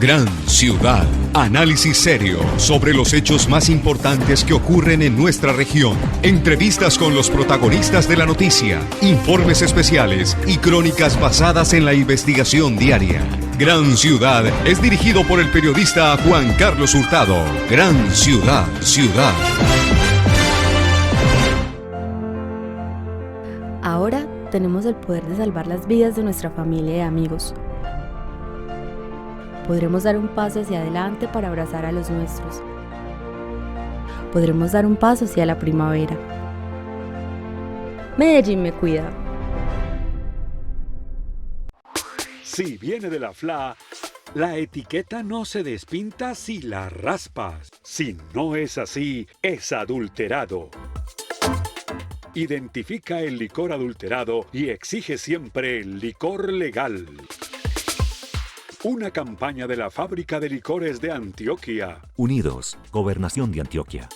Gran Ciudad. Análisis serio sobre los hechos más importantes que ocurren en nuestra región. Entrevistas con los protagonistas de la noticia, informes especiales y crónicas basadas en la investigación diaria. Gran Ciudad es dirigido por el periodista Juan Carlos Hurtado. Gran Ciudad, ciudad. Ahora tenemos el poder de salvar las vidas de nuestra familia y amigos. Podremos dar un paso hacia adelante para abrazar a los nuestros. Podremos dar un paso hacia la primavera. Medellín me cuida. Si viene de la FLA, la etiqueta no se despinta si la raspas. Si no es así, es adulterado. Identifica el licor adulterado y exige siempre el licor legal. Una campaña de la Fábrica de Licores de Antioquia. Unidos, Gobernación de Antioquia.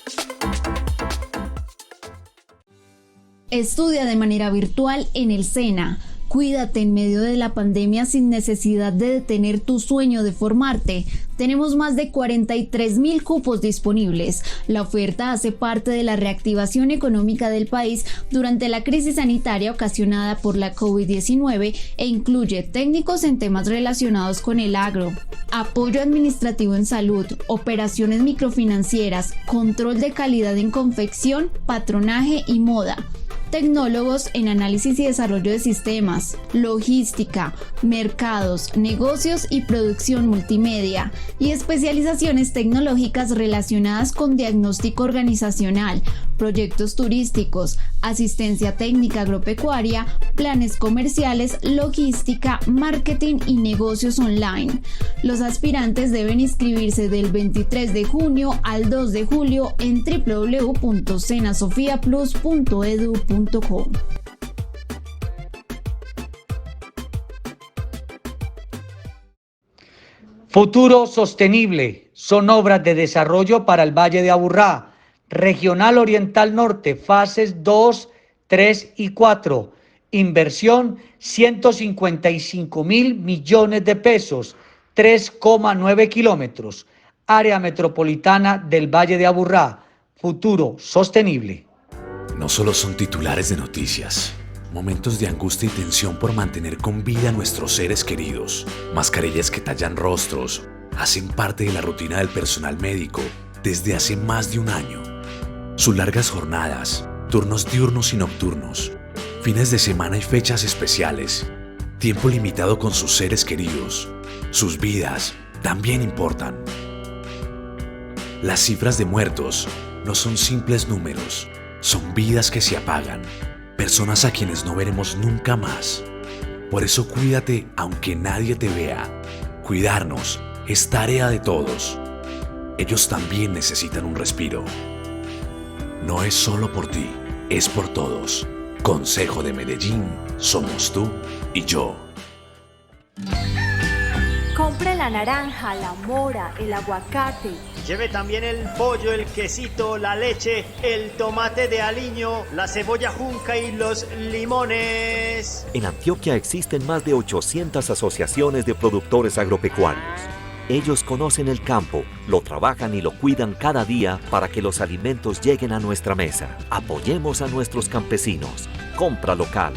Estudia de manera virtual en el SENA. Cuídate en medio de la pandemia sin necesidad de detener tu sueño de formarte. Tenemos más de 43.000 cupos disponibles. La oferta hace parte de la reactivación económica del país durante la crisis sanitaria ocasionada por la COVID-19 e incluye técnicos en temas relacionados con el agro, apoyo administrativo en salud, operaciones microfinancieras, control de calidad en confección, patronaje y moda. Tecnólogos en análisis y desarrollo de sistemas, logística, mercados, negocios y producción multimedia, y especializaciones tecnológicas relacionadas con diagnóstico organizacional, proyectos turísticos, asistencia técnica agropecuaria, planes comerciales, logística, marketing y negocios online. Los aspirantes deben inscribirse del 23 de junio al 2 de julio en www.senasofiaplus.edu.co. Futuro sostenible son obras de desarrollo para el Valle de Aburrá, Regional Oriental Norte, fases 2, 3 y 4. Inversión 155.000 millones de pesos, 3,9 kilómetros. Área metropolitana del Valle de Aburrá. Futuro sostenible. No solo son titulares de noticias, momentos de angustia y tensión por mantener con vida a nuestros seres queridos, mascarillas que tallan rostros, hacen parte de la rutina del personal médico desde hace más de un año. Sus largas jornadas, turnos diurnos y nocturnos, fines de semana y fechas especiales, tiempo limitado con sus seres queridos, sus vidas también importan. Las cifras de muertos no son simples números, son vidas que se apagan, personas a quienes no veremos nunca más. Por eso cuídate aunque nadie te vea. Cuidarnos es tarea de todos. Ellos también necesitan un respiro. No es solo por ti, es por todos. Consejo de Medellín, somos tú y yo. Compre la naranja, la mora, el aguacate. Lleve también el pollo, el quesito, la leche, el tomate de aliño, la cebolla junca y los limones. En Antioquia existen más de 800 asociaciones de productores agropecuarios. Ellos conocen el campo, lo trabajan y lo cuidan cada día para que los alimentos lleguen a nuestra mesa. Apoyemos a nuestros campesinos. Compra local.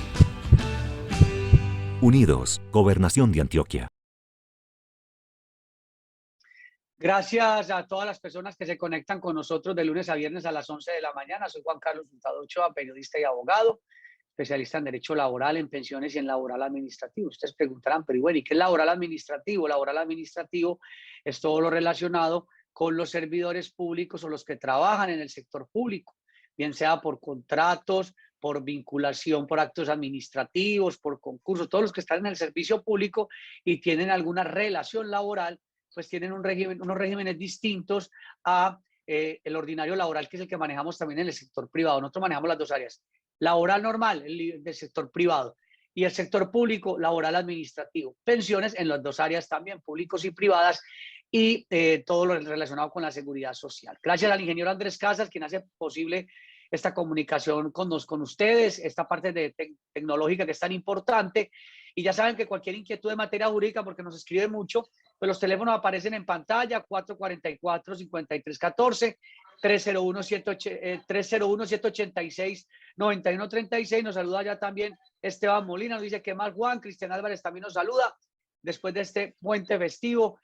Unidos, Gobernación de Antioquia. Gracias a todas las personas que se conectan con nosotros de lunes a viernes a las 11 de la mañana. Soy Juan Carlos Hurtado Ochoa, periodista y abogado, especialista en Derecho Laboral, en Pensiones y en Laboral Administrativo. Ustedes preguntarán, pero bueno, ¿y qué es laboral administrativo? Laboral administrativo es todo lo relacionado con los servidores públicos o los que trabajan en el sector público, bien sea por contratos, por vinculación, por actos administrativos, por concursos, todos los que están en el servicio público y tienen alguna relación laboral, pues tienen unos regímenes distintos a el ordinario laboral, que es el que manejamos también en el sector privado. Nosotros manejamos las dos áreas: laboral normal, el del sector privado, y el sector público, laboral administrativo. Pensiones en las dos áreas también, públicos y privadas, y todo lo relacionado con la seguridad social. Gracias al ingeniero Andrés Casas, quien hace posible esta comunicación con ustedes, esta parte tecnológica que es tan importante. Y ya saben que cualquier inquietud de materia jurídica, porque nos escribe mucho, Pues los teléfonos aparecen en pantalla, 444-5314, 301-786-9136. Nos saluda ya también Esteban Molina, nos dice que más Juan. Cristian Álvarez también nos saluda después de este puente festivo.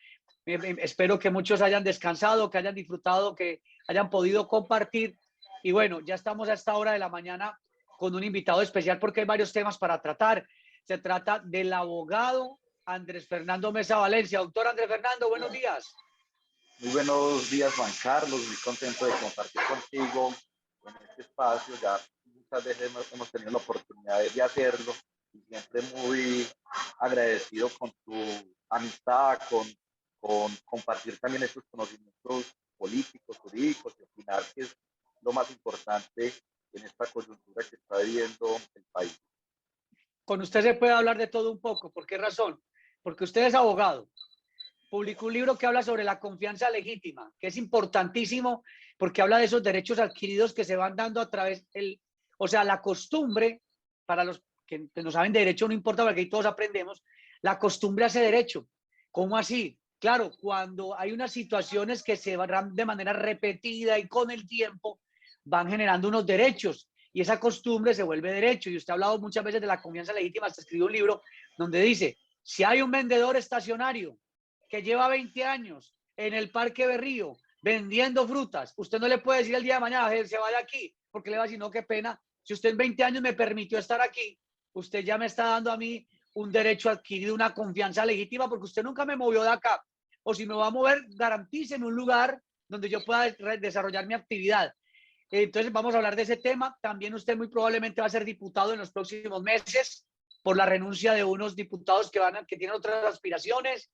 Espero que muchos hayan descansado, que hayan disfrutado, que hayan podido compartir. Y bueno, ya estamos a esta hora de la mañana con un invitado especial porque hay varios temas para tratar. Se trata del abogado Andrés Fernando Mesa Valencia. Doctor Andrés Fernando, buenos días. Muy buenos días, Juan Carlos. Muy contento de compartir contigo en este espacio. Ya muchas veces hemos tenido la oportunidad de hacerlo y siempre muy agradecido con tu amistad, con compartir también estos conocimientos políticos, jurídicos y opinar, que es lo más importante en esta coyuntura que está viviendo el país. Con usted se puede hablar de todo un poco. ¿Por qué razón? Porque usted es abogado. Publicó un libro que habla sobre la confianza legítima, que es importantísimo porque habla de esos derechos adquiridos que se van dando a través, la costumbre, para los que no saben de derecho no importa porque ahí todos aprendemos, la costumbre hace derecho. ¿Cómo así? Claro, cuando hay unas situaciones que se van de manera repetida y con el tiempo van generando unos derechos y esa costumbre se vuelve derecho. Y usted ha hablado muchas veces de la confianza legítima, hasta escribió un libro donde dice, si hay un vendedor estacionario que lleva 20 años en el Parque Berrío vendiendo frutas, usted no le puede decir el día de mañana, se vaya aquí, porque le va a decir, no, qué pena, si usted en 20 años me permitió estar aquí, usted ya me está dando a mí un derecho adquirido, una confianza legítima, porque usted nunca me movió de acá. O si me va a mover, garantice en un lugar donde yo pueda desarrollar mi actividad. Entonces vamos a hablar de ese tema. También usted muy probablemente va a ser diputado en los próximos meses por la renuncia de unos diputados que tienen otras aspiraciones.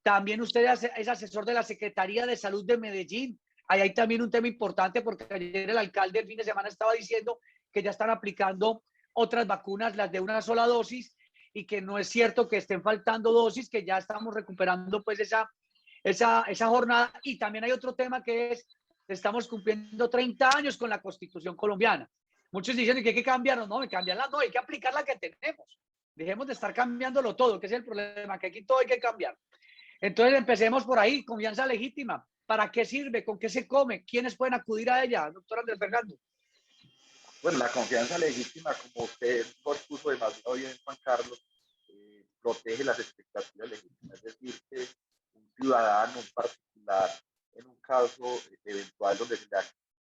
También usted es asesor de la Secretaría de Salud de Medellín. Ahí hay también un tema importante porque ayer el alcalde el fin de semana estaba diciendo que ya están aplicando otras vacunas, las de una sola dosis, y que no es cierto que estén faltando dosis, que ya estamos recuperando pues esa jornada. Y también hay otro tema que es, estamos cumpliendo 30 años con la Constitución colombiana. Muchos dicen que hay que cambiarla, no, hay que aplicar la que tenemos. Dejemos de estar cambiándolo todo, que es el problema, que aquí todo hay que cambiar. Entonces empecemos por ahí, confianza legítima. ¿Para qué sirve? ¿Con qué se come? ¿Quiénes pueden acudir a ella, doctor Andrés Fernando? Bueno, la confianza legítima, como usted expuso demasiado bien, Juan Carlos, protege las expectativas legítimas. Es decir, que un ciudadano, un particular, en un caso eventual donde se le ha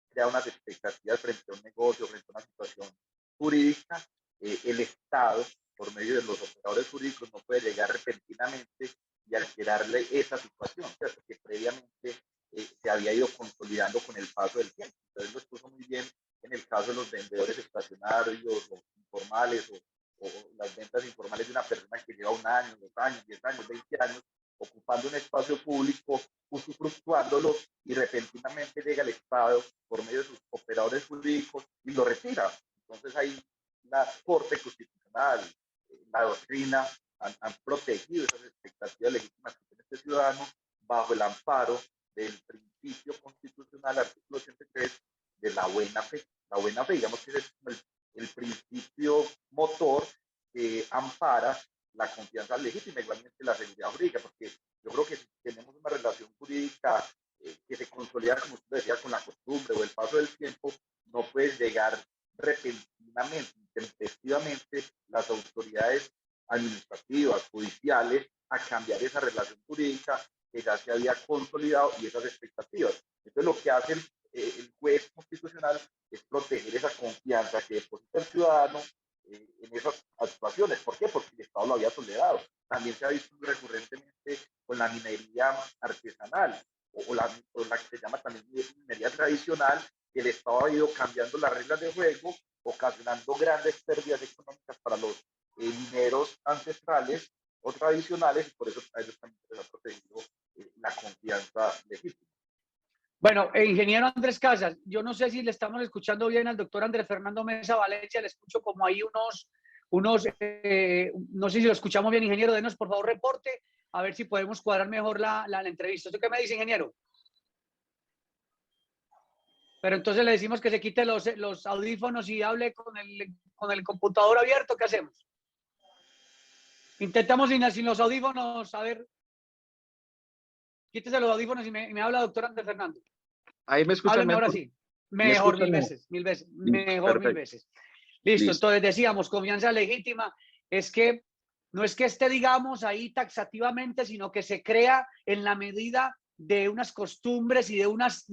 creado unas expectativas frente a un negocio, frente a una situación jurídica, el Estado, por medio de los operadores jurídicos, no puede llegar repentinamente y alterarle esa situación, ¿cierto? Que previamente se había ido consolidando con el paso del tiempo. Entonces lo expuso muy bien en el caso de los vendedores estacionarios o informales o las ventas informales de una persona que lleva 1 año, 2 años, 10 años, 20 años ocupando un espacio público, usufructuándolo, y repentinamente llega el Estado por medio de sus operadores jurídicos y lo retira. Entonces ahí la Corte Constitucional, la doctrina han protegido esas expectativas legítimas que tiene este ciudadano bajo el amparo del principio constitucional, artículo 83, de la buena fe. La buena fe, digamos que es el principio motor que ampara la confianza legítima, igualmente la seguridad jurídica, porque yo creo que si tenemos una relación jurídica que se consolida, como usted decía, con la costumbre o el paso del tiempo, no puede llegar repentinamente, intempestivamente, las autoridades administrativas, judiciales, a cambiar esa relación jurídica que ya se había consolidado y esas expectativas. Entonces lo que hace el juez constitucional es proteger esa confianza que deposita el ciudadano en esas actuaciones. ¿Por qué? Porque el Estado lo había tolerado. También se ha visto recurrentemente con la minería artesanal o la que se llama también minería tradicional, que el Estado ha ido cambiando las reglas de juego, ocasionando grandes pérdidas económicas para los mineros ancestrales o tradicionales, y por eso a ellos también se les ha protegido la confianza legítima. Bueno, ingeniero Andrés Casas, yo no sé si le estamos escuchando bien al doctor Andrés Fernando Mesa Valencia, le escucho como ahí no sé si lo escuchamos bien, ingeniero, denos por favor reporte, a ver si podemos cuadrar mejor la entrevista. ¿Usted qué me dice, ingeniero? Pero entonces le decimos que se quite los audífonos y hable con el computador abierto, ¿qué hacemos? Intentamos sin los audífonos, a ver. Quítese los audífonos y me habla, doctor Andrés Fernando. Ahí me escuchan Hábleme mejor. ahora sí. Mejor escuchan mil veces, Listo, mejor perfecto. 1000 veces. Listo, Listo. entonces decíamos, confianza legítima es que no es que esté, digamos, ahí taxativamente, sino que se crea en la medida de unas costumbres y de unas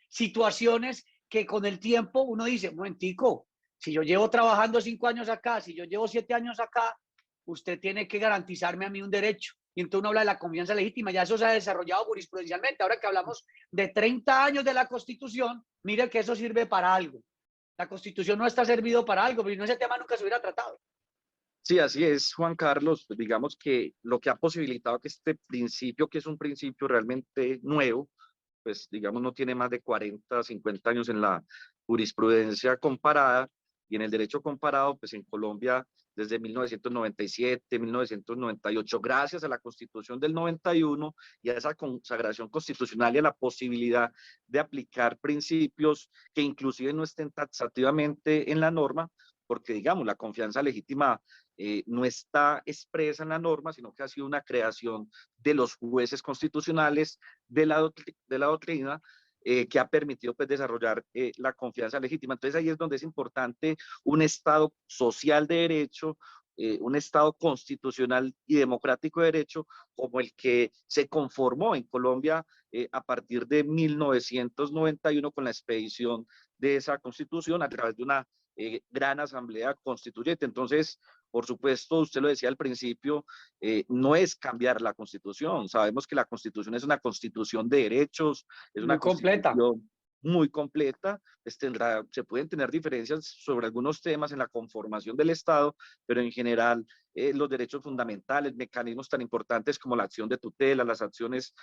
situaciones que con el tiempo uno dice, un momentico, si yo llevo trabajando 5 años acá, si yo llevo 7 años acá, usted tiene que garantizarme a mí un derecho. Y entonces uno habla de la confianza legítima, ya eso se ha desarrollado jurisprudencialmente. Ahora que hablamos de 30 años de la Constitución, mire que eso sirve para algo. La Constitución no está servido para algo, pero no, ese tema nunca se hubiera tratado. Sí, así es, Juan Carlos. Pues digamos que lo que ha posibilitado que este principio, que es un principio realmente nuevo, pues digamos no tiene más de 40, 50 años en la jurisprudencia comparada y en el derecho comparado, pues en Colombia desde 1997, 1998, gracias a la Constitución del 91 y a esa consagración constitucional y a la posibilidad de aplicar principios que inclusive no estén taxativamente en la norma, porque digamos, la confianza legítima no está expresa en la norma, sino que ha sido una creación de los jueces constitucionales, de la doctrina, que ha permitido pues, desarrollar la confianza legítima. Entonces ahí es donde es importante un Estado social de derecho, un Estado constitucional y democrático de derecho como el que se conformó en Colombia a partir de 1991 con la expedición de esa constitución a través de una gran asamblea constituyente. Entonces, por supuesto, usted lo decía al principio, no es cambiar la Constitución. Sabemos que la Constitución es una constitución de derechos, es una Muy completa. constitución muy completa. Pues se pueden tener diferencias sobre algunos temas en la conformación del Estado, pero en general los derechos fundamentales, mecanismos tan importantes como la acción de tutela, las acciones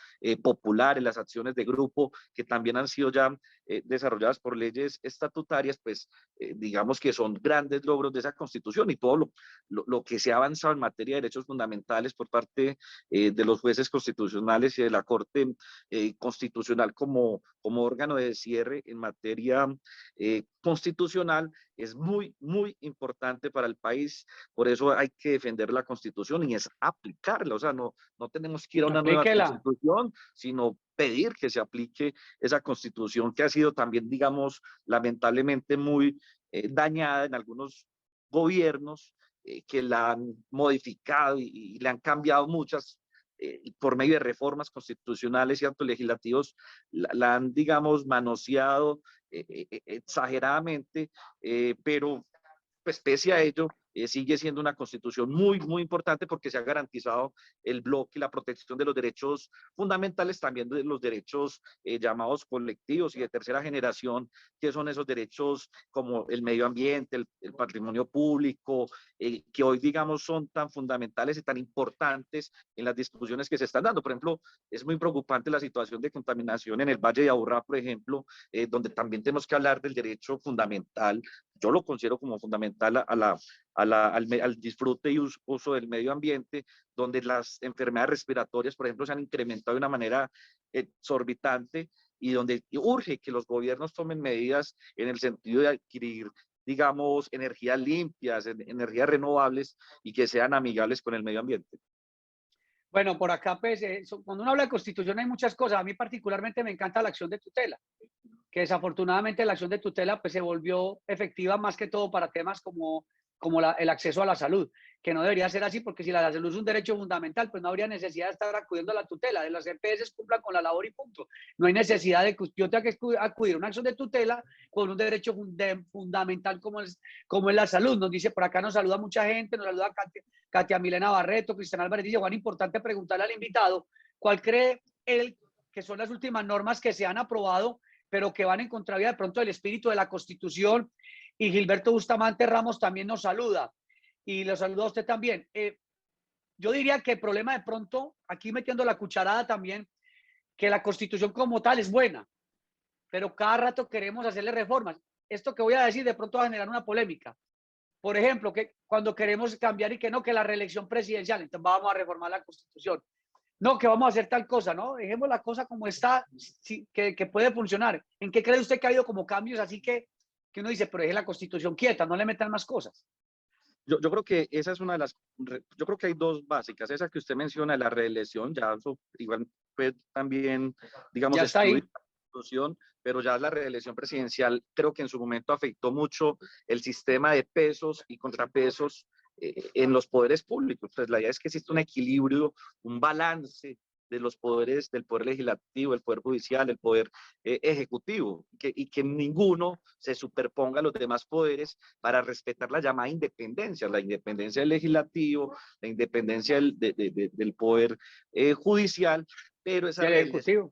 populares, las acciones de grupo, que también han sido ya desarrolladas por leyes estatutarias, pues digamos que son grandes logros de esa Constitución y todo lo que se ha avanzado en materia de derechos fundamentales por parte de los jueces constitucionales y de la Corte Constitucional como órgano de cierre en materia constitucional es muy, muy importante para el país. Por eso hay que defender la Constitución y es aplicarla. O sea, no tenemos que ir a una nueva Constitución, sino pedir que se aplique esa Constitución que ha sido también, digamos, lamentablemente muy dañada en algunos gobiernos que la han modificado y le han cambiado muchas por medio de reformas constitucionales y actos legislativos, la han, digamos, manoseado exageradamente, pero pues pese a ello, sigue siendo una constitución muy, muy importante porque se ha garantizado el bloque y la protección de los derechos fundamentales, también de los derechos llamados colectivos y de tercera generación, que son esos derechos como el medio ambiente, el patrimonio público, que hoy, digamos, son tan fundamentales y tan importantes en las discusiones que se están dando. Por ejemplo, es muy preocupante la situación de contaminación en el Valle de Aburrá, por ejemplo, donde también tenemos que hablar del derecho fundamental. Yo lo considero como fundamental al disfrute y uso del medio ambiente, donde las enfermedades respiratorias, por ejemplo, se han incrementado de una manera exorbitante y donde urge que los gobiernos tomen medidas en el sentido de adquirir, digamos, energías limpias, energías renovables y que sean amigables con el medio ambiente. Bueno, por acá, pues, cuando uno habla de Constitución hay muchas cosas. A mí particularmente me encanta la acción de tutela, que desafortunadamente la acción de tutela pues, se volvió efectiva más que todo para temas como el acceso a la salud, que no debería ser así, porque si la salud es un derecho fundamental, pues no habría necesidad de estar acudiendo a la tutela, de las EPS cumplan con la labor y punto. No hay necesidad de que yo tenga que acudir a una acción de tutela con un derecho fundamental como es la salud. Nos dice, por acá nos saluda mucha gente, nos saluda Katia Milena Barreto, Cristian Álvarez dice, Juan, importante preguntarle al invitado, ¿cuál cree él que son las últimas normas que se han aprobado, pero que van en contravía de pronto del espíritu de la Constitución? Y Gilberto Bustamante Ramos también nos saluda. Y lo saluda a usted también. Yo diría que el problema de pronto, aquí metiendo la cucharada también, que la Constitución como tal es buena, pero cada rato queremos hacerle reformas. Esto que voy a decir de pronto va a generar una polémica. Por ejemplo, que cuando queremos cambiar y que no, que la reelección presidencial, entonces vamos a reformar la Constitución. No, que vamos a hacer tal cosa, ¿no? Dejemos la cosa como está, sí, que puede funcionar. ¿En qué cree usted que ha habido como cambios así que uno dice, pero deje la Constitución quieta, no le metan más cosas? Yo creo que esa es una de las, yo creo que hay dos básicas, esa que usted menciona, la reelección, ya eso igual fue también, digamos, Ya está ahí. estudio, pero ya la reelección presidencial creo que en su momento afectó mucho el sistema de pesos y contrapesos en los poderes públicos. Pues la idea es que existe un equilibrio, un balance de los poderes, del poder legislativo, el poder judicial, el poder ejecutivo, y que ninguno se superponga a los demás poderes para respetar la llamada independencia, la independencia del legislativo, la independencia del poder judicial, pero esa reelección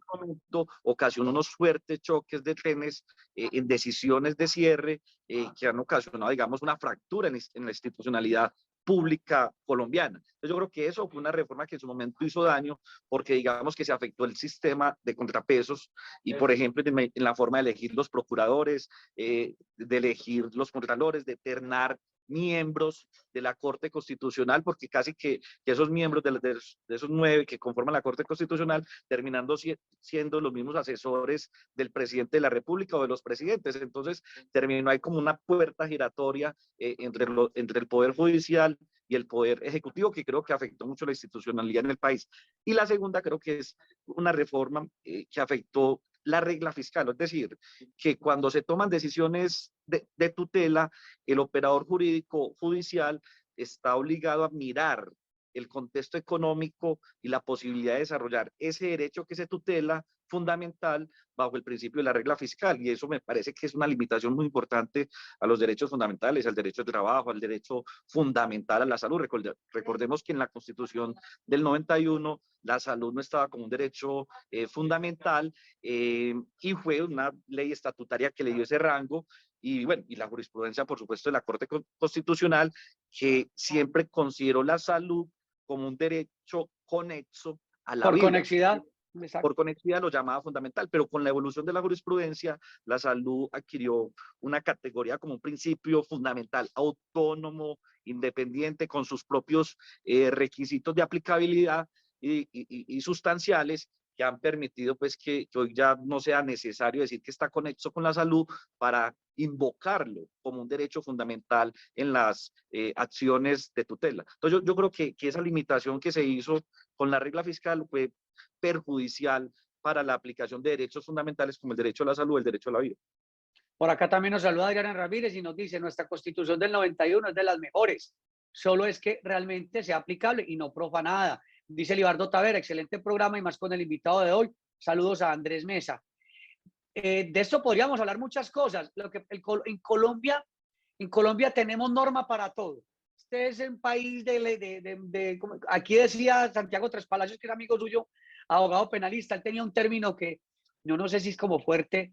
ocasionó unos fuertes choques de trenes en decisiones de cierre que han ocasionado, digamos, una fractura en la institucionalidad pública colombiana. Entonces yo creo que eso fue una reforma que en su momento hizo daño porque digamos que se afectó el sistema de contrapesos y por ejemplo en la forma de elegir los procuradores, de elegir los contralores, de ternar miembros de la Corte Constitucional, porque casi que esos miembros de esos 9 que conforman la Corte Constitucional terminando siendo los mismos asesores del presidente de la República o de los presidentes. Entonces terminó ahí como una puerta giratoria entre el Poder Judicial y el Poder Ejecutivo, que creo que afectó mucho la institucionalidad en el país. Y la segunda creo que es una reforma que afectó la regla fiscal, es decir, que cuando se toman decisiones de tutela, el operador jurídico judicial está obligado a mirar el contexto económico y la posibilidad de desarrollar ese derecho que se tutela fundamental bajo el principio de la regla fiscal, y eso me parece que es una limitación muy importante a los derechos fundamentales, al derecho de trabajo, al derecho fundamental a la salud. Recordemos que en la Constitución del 91 la salud no estaba como un derecho fundamental y fue una ley estatutaria que le dio ese rango. Y bueno, y la jurisprudencia, por supuesto, de la Corte Constitucional, que siempre consideró la salud como un derecho conexo a la vida. Por conexidad. Exacto. Por conexidad lo llamaba fundamental, pero con la evolución de la jurisprudencia, la salud adquirió una categoría como un principio fundamental, autónomo, independiente, con sus propios requisitos de aplicabilidad y sustanciales, que han permitido pues que hoy ya no sea necesario decir que está conexo con la salud para invocarlo como un derecho fundamental en las acciones de tutela. Entonces yo creo que esa limitación que se hizo con la regla fiscal fue perjudicial para la aplicación de derechos fundamentales como el derecho a la salud, el derecho a la vida. Por acá también nos saluda Adriana Ramírez y nos dice: nuestra Constitución del 91 es de las mejores, solo es que realmente sea aplicable y no profanada. Dice Libardo Tavera: excelente programa y más con el invitado de hoy. Saludos a Andrés Mesa. De esto podríamos hablar muchas cosas. En Colombia tenemos norma para todo. Este es un país aquí decía Santiago Tres Palacios, que era amigo suyo, abogado penalista. Él tenía un término que yo no sé si es como fuerte,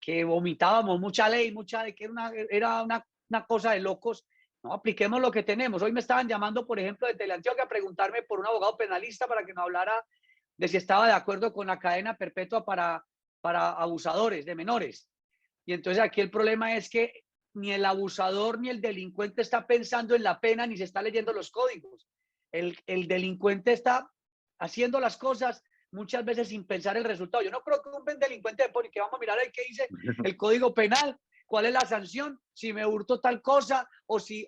que vomitábamos mucha ley, que era una cosa de locos. No, apliquemos lo que tenemos. Hoy me estaban llamando, por ejemplo, desde Antioquia a preguntarme por un abogado penalista para que me hablara de si estaba de acuerdo con la cadena perpetua para abusadores de menores. Y entonces aquí el problema es que ni el abusador ni el delincuente está pensando en la pena ni se está leyendo los códigos. El delincuente está haciendo las cosas muchas veces sin pensar el resultado. Yo no creo que un delincuente pone que vamos a mirar ahí qué dice el Código Penal, cuál es la sanción, si me hurto tal cosa o si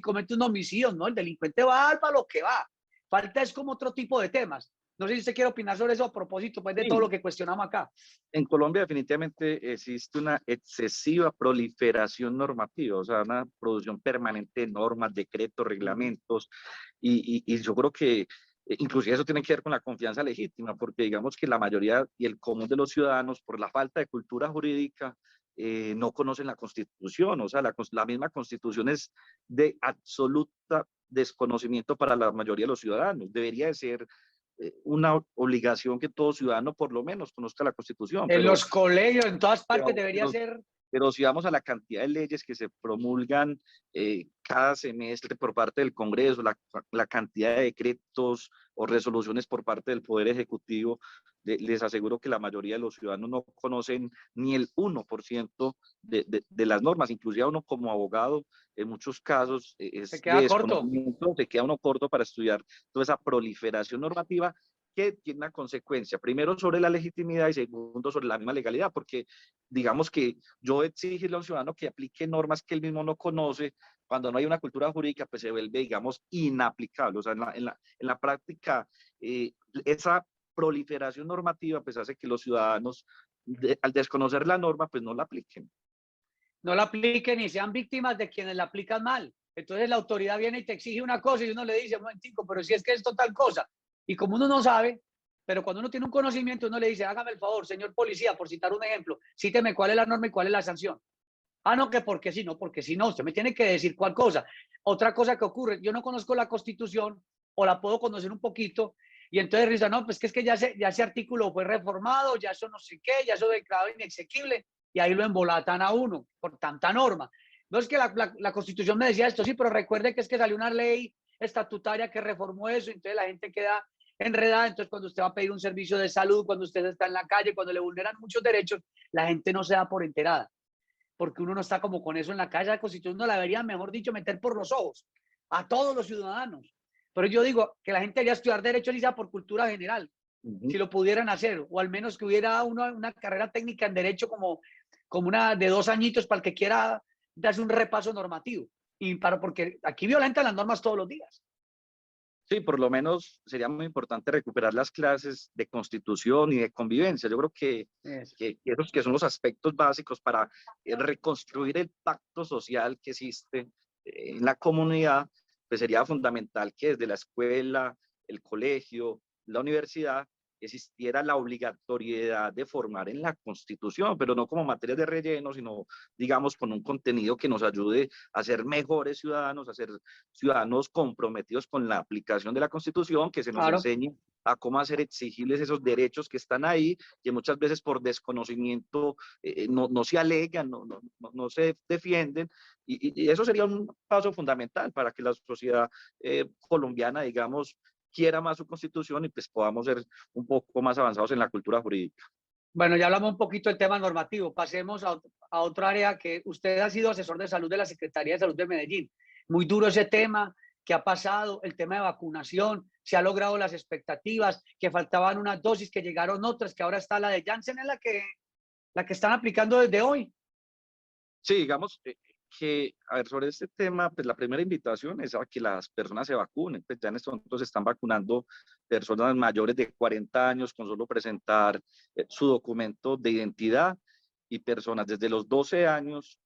comete un homicidio. No, el delincuente va a lo que va. Falta es como otro tipo de temas. No sé si usted quiere opinar sobre eso a propósito pues, de todo lo que cuestionamos acá. En Colombia definitivamente existe una excesiva proliferación normativa, o sea, una producción permanente de normas, decretos, reglamentos, y yo creo que inclusive eso tiene que ver con la confianza legítima, porque digamos que la mayoría y el común de los ciudadanos, por la falta de cultura jurídica, no conocen la Constitución. O sea, la misma Constitución es de absoluta desconocimiento para la mayoría de los ciudadanos. Debería de ser una obligación que todo ciudadano por lo menos conozca la Constitución. En los colegios, en todas partes debería ser. Pero si vamos a la cantidad de leyes que se promulgan cada semestre por parte del Congreso, la cantidad de decretos o resoluciones por parte del Poder Ejecutivo, les aseguro que la mayoría de los ciudadanos no conocen ni el 1% de las normas. Inclusive uno como abogado, en muchos casos, se queda corto para estudiar toda esa proliferación normativa que tiene una consecuencia, primero sobre la legitimidad y segundo sobre la misma legalidad, porque digamos que yo exigirle a un ciudadano que aplique normas que él mismo no conoce, cuando no hay una cultura jurídica, pues se vuelve, digamos, inaplicable. O sea, en la práctica, esa proliferación normativa pues hace que los ciudadanos, al desconocer la norma, pues no la apliquen. No la apliquen y sean víctimas de quienes la aplican mal. Entonces la autoridad viene y te exige una cosa y uno le dice, un momentico, pero si es que esto tal cosa. Y como uno no sabe, pero cuando uno tiene un conocimiento, uno le dice, hágame el favor, señor policía, por citar un ejemplo, cíteme cuál es la norma y cuál es la sanción. Ah, no, que porque si no, porque si no, usted me tiene que decir cuál cosa. Otra cosa que ocurre, yo no conozco la Constitución o la puedo conocer un poquito y entonces risa, no, pues que es que ya ese artículo fue reformado, ya eso no sé qué, ya eso declarado inexequible y ahí lo embolatan a uno por tanta norma. No es que la Constitución me decía esto, sí, pero recuerde que es que salió una ley estatutaria que reformó eso, entonces la gente queda enredada, entonces cuando usted va a pedir un servicio de salud, cuando usted está en la calle, cuando le vulneran muchos derechos, la gente no se da por enterada, porque uno no está como con eso en la calle. La Constitución no la debería, mejor dicho, meter por los ojos a todos los ciudadanos. Pero yo digo que la gente debería estudiar derecho ya por cultura general, si lo pudieran hacer, o al menos que hubiera una carrera técnica en derecho como una de 2 añitos para el que quiera darse un repaso normativo, porque aquí violentan las normas todos los días. Sí, por lo menos sería muy importante recuperar las clases de constitución y de convivencia. Yo creo que esos que son los aspectos básicos para reconstruir el pacto social que existe en la comunidad, pues sería fundamental que desde la escuela, el colegio, la universidad, existiera la obligatoriedad de formar en la Constitución, pero no como materias de relleno, sino, digamos, con un contenido que nos ayude a ser mejores ciudadanos, a ser ciudadanos comprometidos con la aplicación de la Constitución, que se nos enseñe a cómo hacer exigibles esos derechos que están ahí, que muchas veces por desconocimiento no se alegan, no se defienden, y eso sería un paso fundamental para que la sociedad colombiana, digamos, quiera más su constitución y pues podamos ser un poco más avanzados en la cultura jurídica. Bueno, ya hablamos un poquito del tema normativo. Pasemos a otra área que usted ha sido asesor de salud de la Secretaría de Salud de Medellín. Muy duro ese tema. ¿Qué ha pasado? El tema de vacunación. ¿Se ha logrado las expectativas? Que faltaban unas dosis, que llegaron otras, que ahora está la de Janssen, en la que están aplicando desde hoy. Sí, digamos que, a ver, sobre este tema, pues la primera invitación es a que las personas se vacunen. Pues ya en estos momentos se están vacunando personas mayores de 40 años con solo presentar su documento de identidad, y personas desde los 12 años,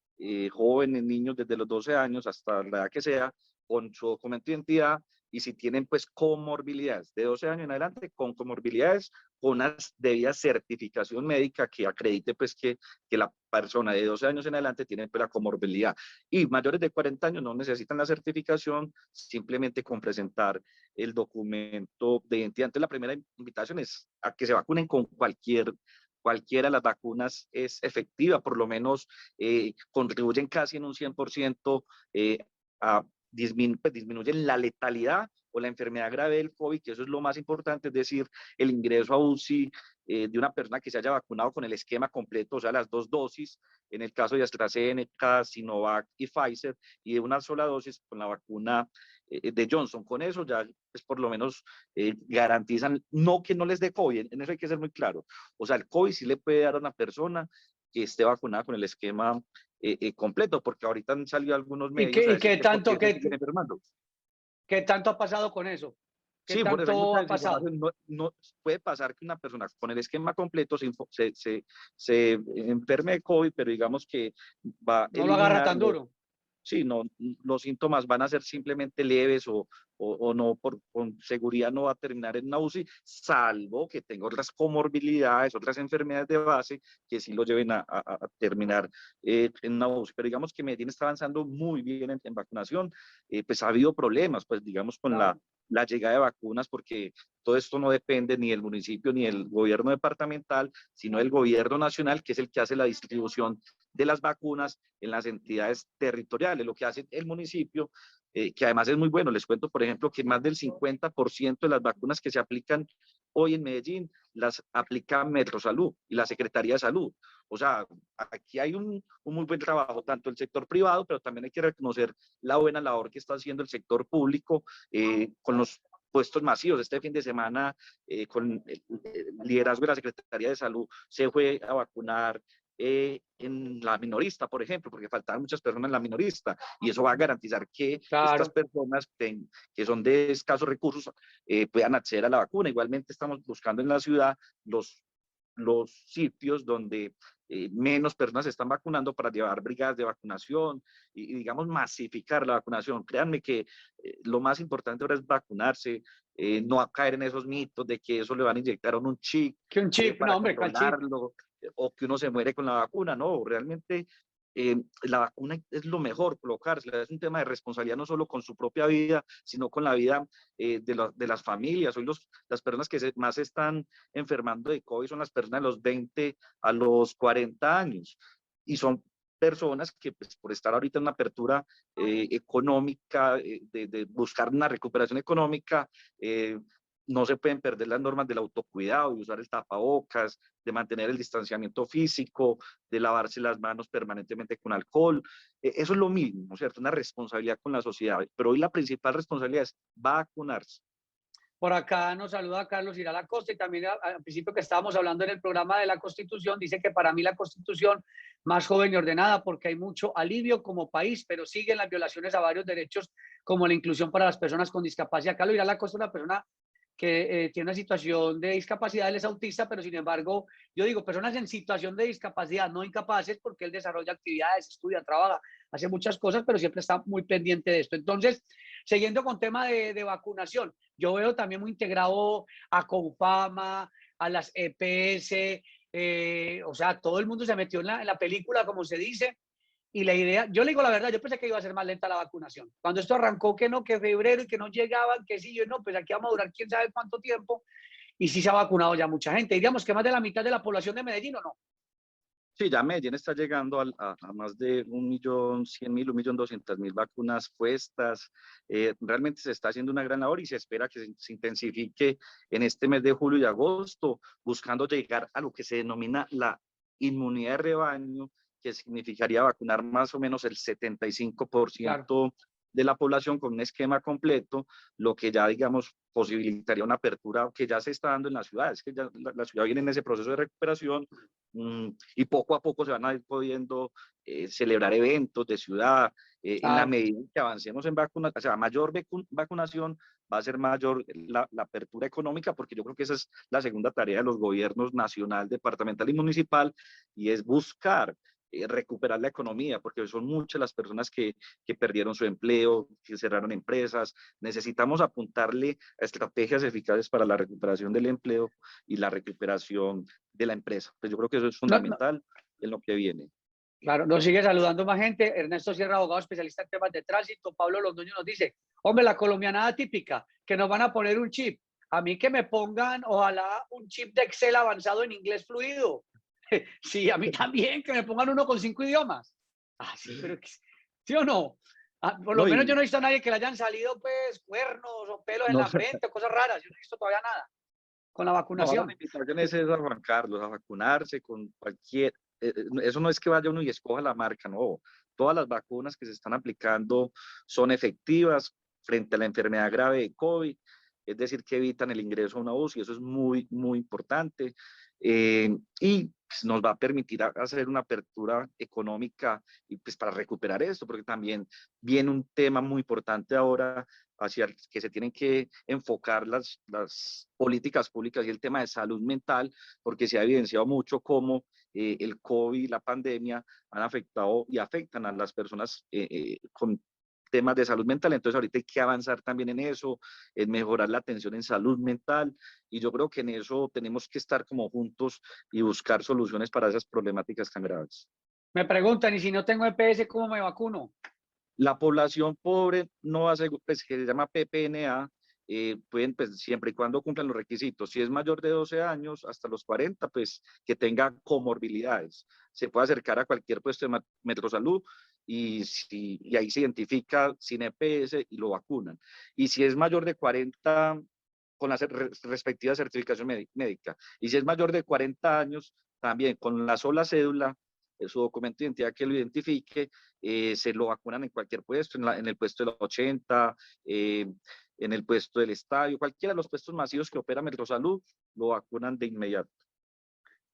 jóvenes, niños desde los 12 años hasta la edad que sea, con su documento de identidad, y si tienen pues comorbilidades de 12 años en adelante, con comorbilidades, con una debida certificación médica que acredite pues que la persona de 12 años en adelante tiene pues la comorbilidad, y mayores de 40 años no necesitan la certificación, simplemente con presentar el documento de identidad. Entonces la primera invitación es a que se vacunen con cualquiera de las vacunas. Es efectiva, por lo menos contribuyen casi en un 100% a disminuyen la letalidad o la enfermedad grave del COVID, que eso es lo más importante, es decir, el ingreso a UCI de una persona que se haya vacunado con el esquema completo, o sea, las 2 dosis, en el caso de AstraZeneca, Sinovac y Pfizer, y de una sola dosis con la vacuna de Johnson. Con eso ya pues, por lo menos garantizan, no que no les dé COVID, en eso hay que ser muy claro. O sea, el COVID sí le puede dar a una persona que esté vacunada con el esquema completo, porque ahorita han salido algunos medios. ¿Y qué tanto ha pasado con eso? ¿Qué sí, tanto por eso ha pasado? No puede pasar que una persona con el esquema completo se enferme de COVID, pero digamos que va a no lo agarra tan duro. Sí, no, los síntomas van a ser simplemente leves o no, con seguridad no va a terminar en una UCI, salvo que tenga otras comorbilidades, otras enfermedades de base que sí lo lleven a terminar en una UCI. Pero digamos que Medellín está avanzando muy bien en vacunación. Pues ha habido problemas, pues digamos con la llegada de vacunas, porque todo esto no depende ni del municipio ni del gobierno departamental, sino del gobierno nacional, que es el que hace la distribución de las vacunas en las entidades territoriales. Lo que hace el municipio, que además es muy bueno, les cuento por ejemplo que más del 50% de las vacunas que se aplican hoy en Medellín las aplica Metrosalud y la Secretaría de Salud. O sea, aquí hay un muy buen trabajo, tanto el sector privado, pero también hay que reconocer la buena labor que está haciendo el sector público con los puestos masivos. Este fin de semana, con el liderazgo de la Secretaría de Salud, se fue a vacunar en la minorista, por ejemplo, porque faltaban muchas personas en la minorista, y eso va a garantizar que estas personas que son de escasos recursos puedan acceder a la vacuna. Igualmente estamos buscando en la ciudad los sitios donde menos personas se están vacunando para llevar brigadas de vacunación y digamos, masificar la vacunación. Créanme que lo más importante ahora es vacunarse, no a caer en esos mitos de que eso le van a inyectar a uno un chip, Que un chip, para no hombre, ¿cuál chip? controlarlo, o que uno se muere con la vacuna. No, realmente la vacuna es lo mejor, colocársela. Es un tema de responsabilidad no solo con su propia vida, sino con la vida de las familias. Hoy las personas que más se están enfermando de COVID son las personas de los 20 a los 40 años. Y son personas que, pues, por estar ahorita en una apertura económica, de buscar una recuperación económica, no se pueden perder las normas del autocuidado, de usar el tapabocas, de mantener el distanciamiento físico, de lavarse las manos permanentemente con alcohol. Eso es lo mismo, ¿cierto? Una responsabilidad con la sociedad. Pero hoy la principal responsabilidad es vacunarse. Por acá nos saluda Carlos Irala Costa y también al principio que estábamos hablando en el programa de la Constitución, dice que para mí la Constitución más joven y ordenada porque hay mucho alivio como país, pero siguen las violaciones a varios derechos como la inclusión para las personas con discapacidad. Carlos Irala Costa es una persona que tiene una situación de discapacidad, él es autista, pero sin embargo, yo digo, personas en situación de discapacidad, no incapaces, porque él desarrolla actividades, estudia, trabaja, hace muchas cosas, pero siempre está muy pendiente de esto. Entonces, siguiendo con tema de vacunación, yo veo también muy integrado a Confama, a las EPS, o sea, todo el mundo se metió en la película, como se dice, y la idea, yo le digo la verdad, yo pensé que iba a ser más lenta la vacunación. Cuando esto arrancó, que no, que febrero y que no llegaban, que sí, yo no, pues aquí vamos a durar quién sabe cuánto tiempo, y sí se ha vacunado ya mucha gente. Diríamos que más de la mitad de la población de Medellín, ¿o no? Sí, ya Medellín está llegando a más de 1.100.000, 1.200.000 vacunas puestas. Realmente se está haciendo una gran labor y se espera que se intensifique en este mes de julio y agosto, buscando llegar a lo que se denomina la inmunidad de rebaño, que significaría vacunar más o menos el 75% de la población con un esquema completo, lo que ya, digamos, posibilitaría una apertura que ya se está dando en las ciudades, que ya la ciudad viene en ese proceso de recuperación, y poco a poco se van a ir pudiendo celebrar eventos de ciudad, en la medida en que avancemos en vacunación, o sea, mayor vacunación, va a ser mayor la apertura económica, porque yo creo que esa es la segunda tarea de los gobiernos nacional, departamental y municipal, y es buscar recuperar la economía, porque son muchas las personas que perdieron su empleo, que cerraron empresas. Necesitamos apuntarle a estrategias eficaces para la recuperación del empleo y la recuperación de la empresa. Pues yo creo que eso es fundamental en lo que viene. Claro, nos sigue saludando más gente. Ernesto Sierra, abogado especialista en temas de tránsito. Pablo Londoño nos dice, hombre, la colombianada típica, que nos van a poner un chip. A mí que me pongan, ojalá, un chip de Excel avanzado en inglés fluido. Sí, a mí también, que me pongan uno con 5 idiomas. Ah, sí, pero ¿sí o no? Por lo menos yo no he visto a nadie que le hayan salido, pues, cuernos o pelos en la frente, cosas raras. Yo no he visto todavía nada con la vacunación. No, la invitación es a Juan Carlos, a vacunarse con cualquier... eso no es que vaya uno y escoja la marca, no. Todas las vacunas que se están aplicando son efectivas frente a la enfermedad grave de COVID, es decir, que evitan el ingreso a una UCI, eso es muy, muy importante. Y pues, nos va a permitir hacer una apertura económica y pues para recuperar esto, porque también viene un tema muy importante ahora hacia el que se tienen que enfocar las políticas públicas y el tema de salud mental, porque se ha evidenciado mucho cómo el COVID y la pandemia han afectado y afectan a las personas con temas de salud mental. Entonces ahorita hay que avanzar también en eso, en mejorar la atención en salud mental, y yo creo que en eso tenemos que estar como juntos y buscar soluciones para esas problemáticas tan graves. Me preguntan, ¿y si no tengo EPS, cómo me vacuno? La población pobre no hace, pues, que se llama PPNA, pueden, pues, siempre y cuando cumplan los requisitos. Si es mayor de 12 años, hasta los 40, pues, que tenga comorbilidades. Se puede acercar a cualquier puesto de Metrosalud y ahí se identifica sin EPS y lo vacunan. Y si es mayor de 40, con la respectiva certificación médica. Y si es mayor de 40 años, también con la sola cédula, su documento de identidad que lo identifique, se lo vacunan en cualquier puesto, en el puesto de los 80, en el puesto del estadio, cualquiera de los puestos masivos que opera Metrosalud, lo vacunan de inmediato.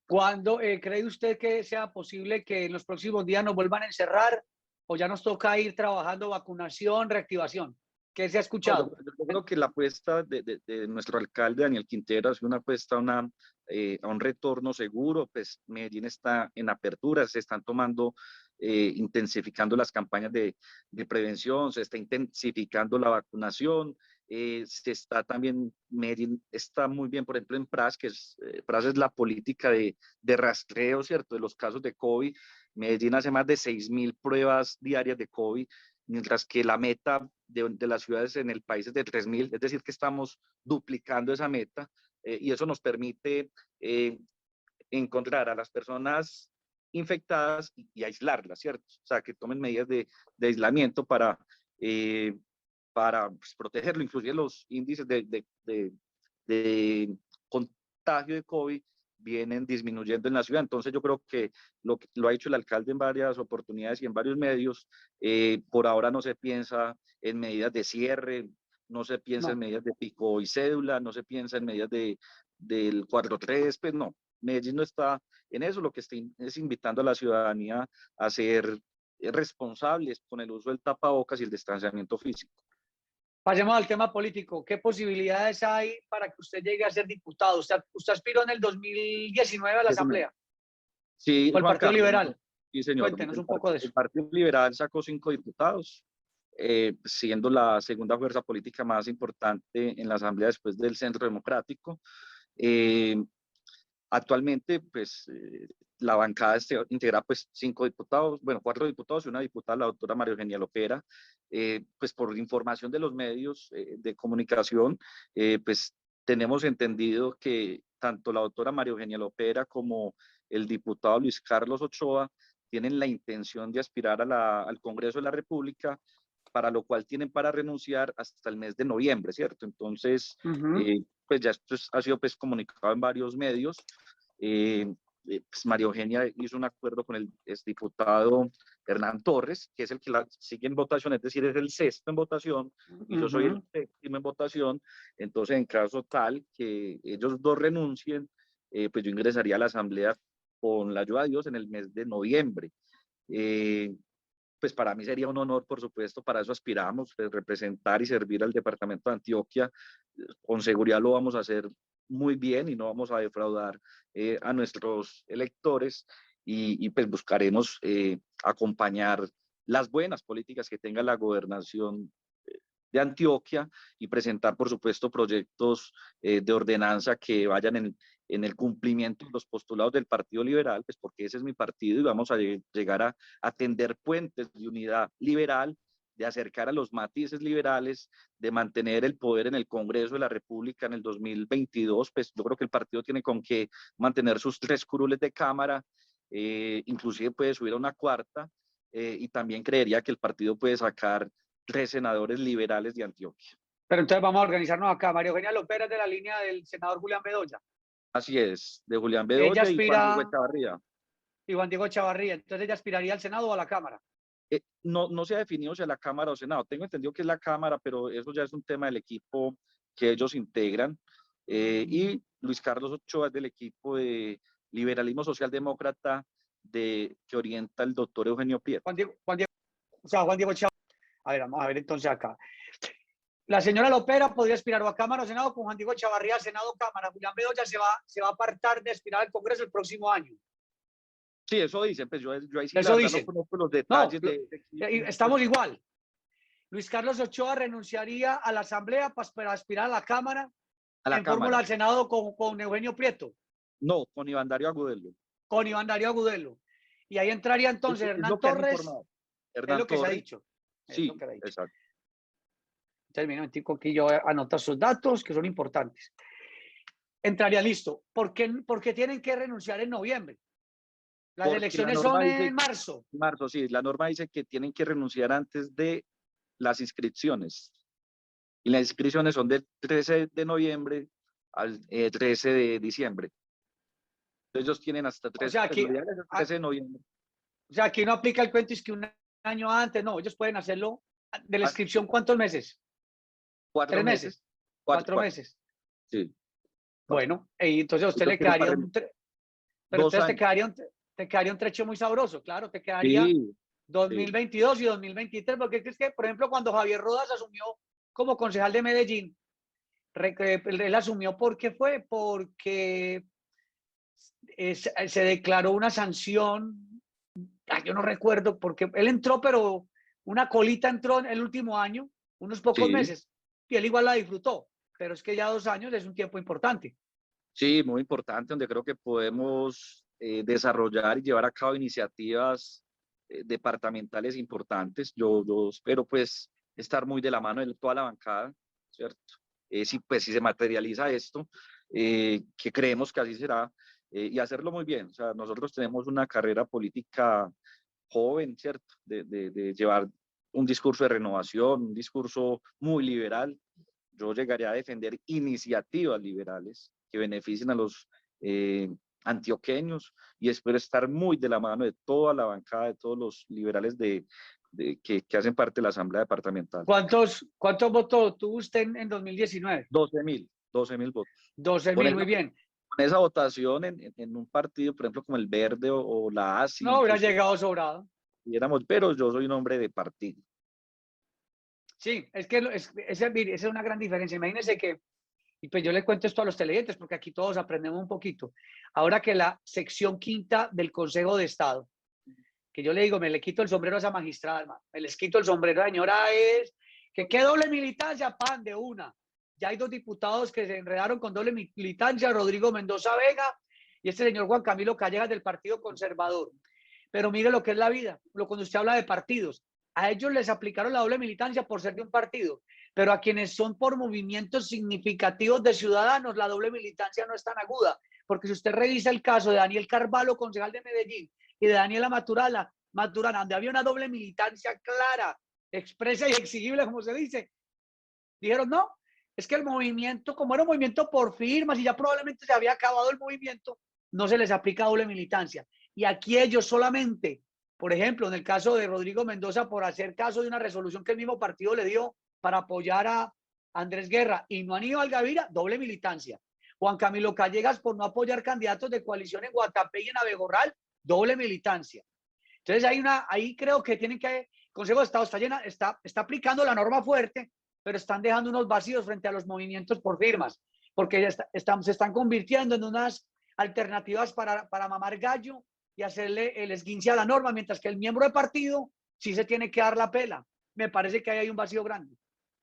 ¿Cuándo cree usted que sea posible que en los próximos días nos vuelvan a encerrar o ya nos toca ir trabajando vacunación, reactivación? ¿Qué se ha escuchado? Yo creo que la apuesta de nuestro alcalde Daniel Quintero es una apuesta a un retorno seguro. Pues Medellín está en apertura, se están tomando, intensificando las campañas de prevención, se está intensificando la vacunación, se está también, Medellín está muy bien, por ejemplo, en PRAS, PRAS es la política de rastreo, ¿cierto?, de los casos de COVID. Medellín hace más de 6.000 pruebas diarias de COVID, mientras que la meta de las ciudades en el país es de 3.000, es decir, que estamos duplicando esa meta, y eso nos permite encontrar a las personas infectadas y aislarlas, ¿cierto? O sea, que tomen medidas de aislamiento para pues, protegerlo. Inclusive los índices de contagio de COVID vienen disminuyendo en la ciudad. Entonces yo creo que lo ha dicho el alcalde en varias oportunidades y en varios medios. Por ahora no se piensa en medidas de cierre, no se piensa en medidas de pico y cédula, no se piensa en medidas del 4-3, pues no. Medellín no está en eso, lo que está es invitando a la ciudadanía a ser responsables con el uso del tapabocas y el distanciamiento físico. Pasemos al tema político. ¿Qué posibilidades hay para que usted llegue a ser diputado? ¿Usted aspiró en el 2019 a la Asamblea? Sí, ¿O el Partido Liberal? Sí, señor. Cuéntenos un poco de eso. El Partido Liberal sacó 5 diputados, siendo la segunda fuerza política más importante en la Asamblea después del Centro Democrático. Actualmente, pues, la bancada integra pues 5 diputados, bueno, 4 diputados y una diputada, la doctora María Eugenia Lopera. Pues por información de los medios de comunicación, pues tenemos entendido que tanto la doctora María Eugenia Lopera como el diputado Luis Carlos Ochoa tienen la intención de aspirar al Congreso de la República, para lo cual tienen para renunciar hasta el mes de noviembre, ¿cierto? Entonces, pues ya esto ha sido pues comunicado en varios medios. Pues María Eugenia hizo un acuerdo con el exdiputado Hernán Torres, que es el que la sigue en votación, es decir, es el 6º en votación, y yo soy el 7º en votación. Entonces, en caso tal que ellos dos renuncien, pues yo ingresaría a la Asamblea con la ayuda de Dios en el mes de noviembre. Pues para mí sería un honor, por supuesto, para eso aspiramos, pues, representar y servir al departamento de Antioquia. Con seguridad lo vamos a hacer muy bien y no vamos a defraudar a nuestros electores, y pues buscaremos acompañar las buenas políticas que tenga la gobernación de Antioquia y presentar, por supuesto, proyectos de ordenanza que vayan en el cumplimiento de los postulados del Partido Liberal, pues porque ese es mi partido, y vamos a llegar a tender puentes de unidad liberal, de acercar a los matices liberales, de mantener el poder en el Congreso de la República en el 2022. Pues yo creo que el partido tiene con qué mantener sus 3 curules de Cámara, inclusive puede subir a una 4ª, y también creería que el partido puede sacar 3 senadores liberales de Antioquia. Pero entonces vamos a organizarnos acá. María Eugenia Lopera es de la línea del senador Julián Bedoya. Así es, de Julián Bedoya y Juan Diego Echavarría. Y Juan Diego Echavarría. Entonces ella aspiraría al Senado o a la Cámara. No se ha definido si a la Cámara o Senado. Tengo entendido que es la Cámara, pero eso ya es un tema del equipo que ellos integran. Y Luis Carlos Ochoa es del equipo de Liberalismo Socialdemócrata que orienta el doctor Eugenio Prieto. Juan Diego Echavarría. A ver, vamos a ver entonces acá. La señora Lopera podría aspirar o a Cámara o Senado, con Juan Diego Echavarría, Senado, Cámara. Julián Bedoya se va a apartar de aspirar al Congreso el próximo año. Sí, eso dicen, pues yo ahí sí eso dicen. No conozco los detalles. Estamos igual. Luis Carlos Ochoa renunciaría a la Asamblea para aspirar a la Cámara, en fórmula al Senado con Eugenio Prieto. No, con Iván Darío Agudelo. Con Iván Darío Agudelo. Y ahí entraría entonces Hernán Torres. Es lo que se ha dicho. Sí, exacto. Termino aquí, yo anoto sus datos que son importantes. Entraría listo. ¿Por qué tienen que renunciar en noviembre? Las elecciones son en marzo. Marzo, sí. La norma dice que tienen que renunciar antes de las inscripciones. Y las inscripciones son del 13 de noviembre al 13 de diciembre. Entonces ellos tienen hasta 13 de noviembre. O sea, aquí no aplica el cuento, es que un año antes, no, ellos pueden hacerlo de la inscripción, ¿cuántos meses? 4 ¿3 meses? meses. 4 meses. Sí. Bueno, y entonces a usted le quedaría pero 2 entonces años. te quedaría un trecho muy sabroso, claro, te quedaría Sí, 2022 y 2023, porque es que, por ejemplo, cuando Javier Rodas asumió como concejal de Medellín, él asumió porque se declaró una sanción, yo no recuerdo, porque él entró, pero una colita entró en el último año, unos pocos sí, meses, y él igual la disfrutó, pero es que ya 2 años es un tiempo importante. sí, muy importante, donde creo que podemos desarrollar y llevar a cabo iniciativas departamentales importantes. Yo espero pues estar muy de la mano de toda la bancada, ¿cierto? Si se materializa esto, que creemos que así será, y hacerlo muy bien. O sea, nosotros tenemos una carrera política joven, ¿cierto? De llevar un discurso de renovación, un discurso muy liberal. Yo llegaría a defender iniciativas liberales que beneficien a los antioqueños, y espero estar muy de la mano de toda la bancada, de todos los liberales que hacen parte de la Asamblea Departamental. ¿Cuántos votos tuvo usted en 2019? 12.000 votos. 12.000, muy bien. Con esa votación en un partido, por ejemplo, como el Verde o la ASI, No, hubiera llegado sobrado. Pero yo soy un hombre de partido. Sí, es que esa es una gran diferencia. Imagínense que, y pues yo le cuento esto a los televidentes, porque aquí todos aprendemos un poquito. Ahora que la sección quinta del Consejo de Estado, que yo le digo, me le quito el sombrero a esa magistrada, hermano, me les quito el sombrero, señora, es que qué doble militancia, pan, de una. Ya hay 2 diputados que se enredaron con doble militancia, Rodrigo Mendoza Vega y este señor Juan Camilo Callejas del Partido Conservador. Pero mire lo que es la vida, cuando usted habla de partidos, a ellos les aplicaron la doble militancia por ser de un partido, pero a quienes son por movimientos significativos de ciudadanos, la doble militancia no es tan aguda, porque si usted revisa el caso de Daniel Carvalho, concejal de Medellín, y de Daniela Maturana, donde había una doble militancia clara, expresa y exigible, como se dice, dijeron no, es que el movimiento, como era un movimiento por firmas y ya probablemente se había acabado el movimiento, no se les aplica doble militancia. Y aquí ellos solamente, por ejemplo, en el caso de Rodrigo Mendoza, por hacer caso de una resolución que el mismo partido le dio para apoyar a Andrés Guerra y no a Aníbal Gaviria, doble militancia. Juan Camilo Callejas por no apoyar candidatos de coalición en Guatapé y en Abejorral, doble militancia. Entonces ahí creo que tienen que, el Consejo de Estado está aplicando la norma fuerte, pero están dejando unos vacíos frente a los movimientos por firmas, porque ya se están convirtiendo en unas alternativas para mamar gallo y hacerle el esguince a la norma, mientras que el miembro de partido sí se tiene que dar la pela. Me parece que ahí hay un vacío grande.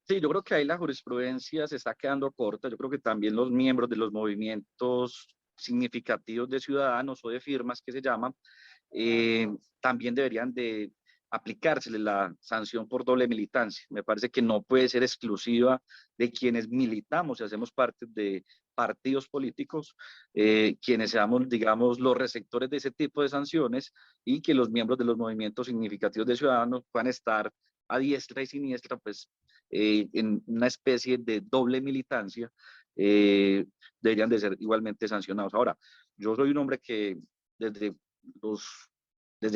Sí, yo creo que ahí la jurisprudencia se está quedando corta. Yo creo que también los miembros de los movimientos significativos de ciudadanos o de firmas que se llaman, también deberían de aplicársele la sanción por doble militancia. Me parece que no puede ser exclusiva de quienes militamos y hacemos parte de partidos políticos, quienes seamos, digamos, los receptores de ese tipo de sanciones, y que los miembros de los movimientos significativos de ciudadanos puedan estar a diestra y siniestra, pues, en una especie de doble militancia, deberían de ser igualmente sancionados. Ahora, yo soy un hombre que desde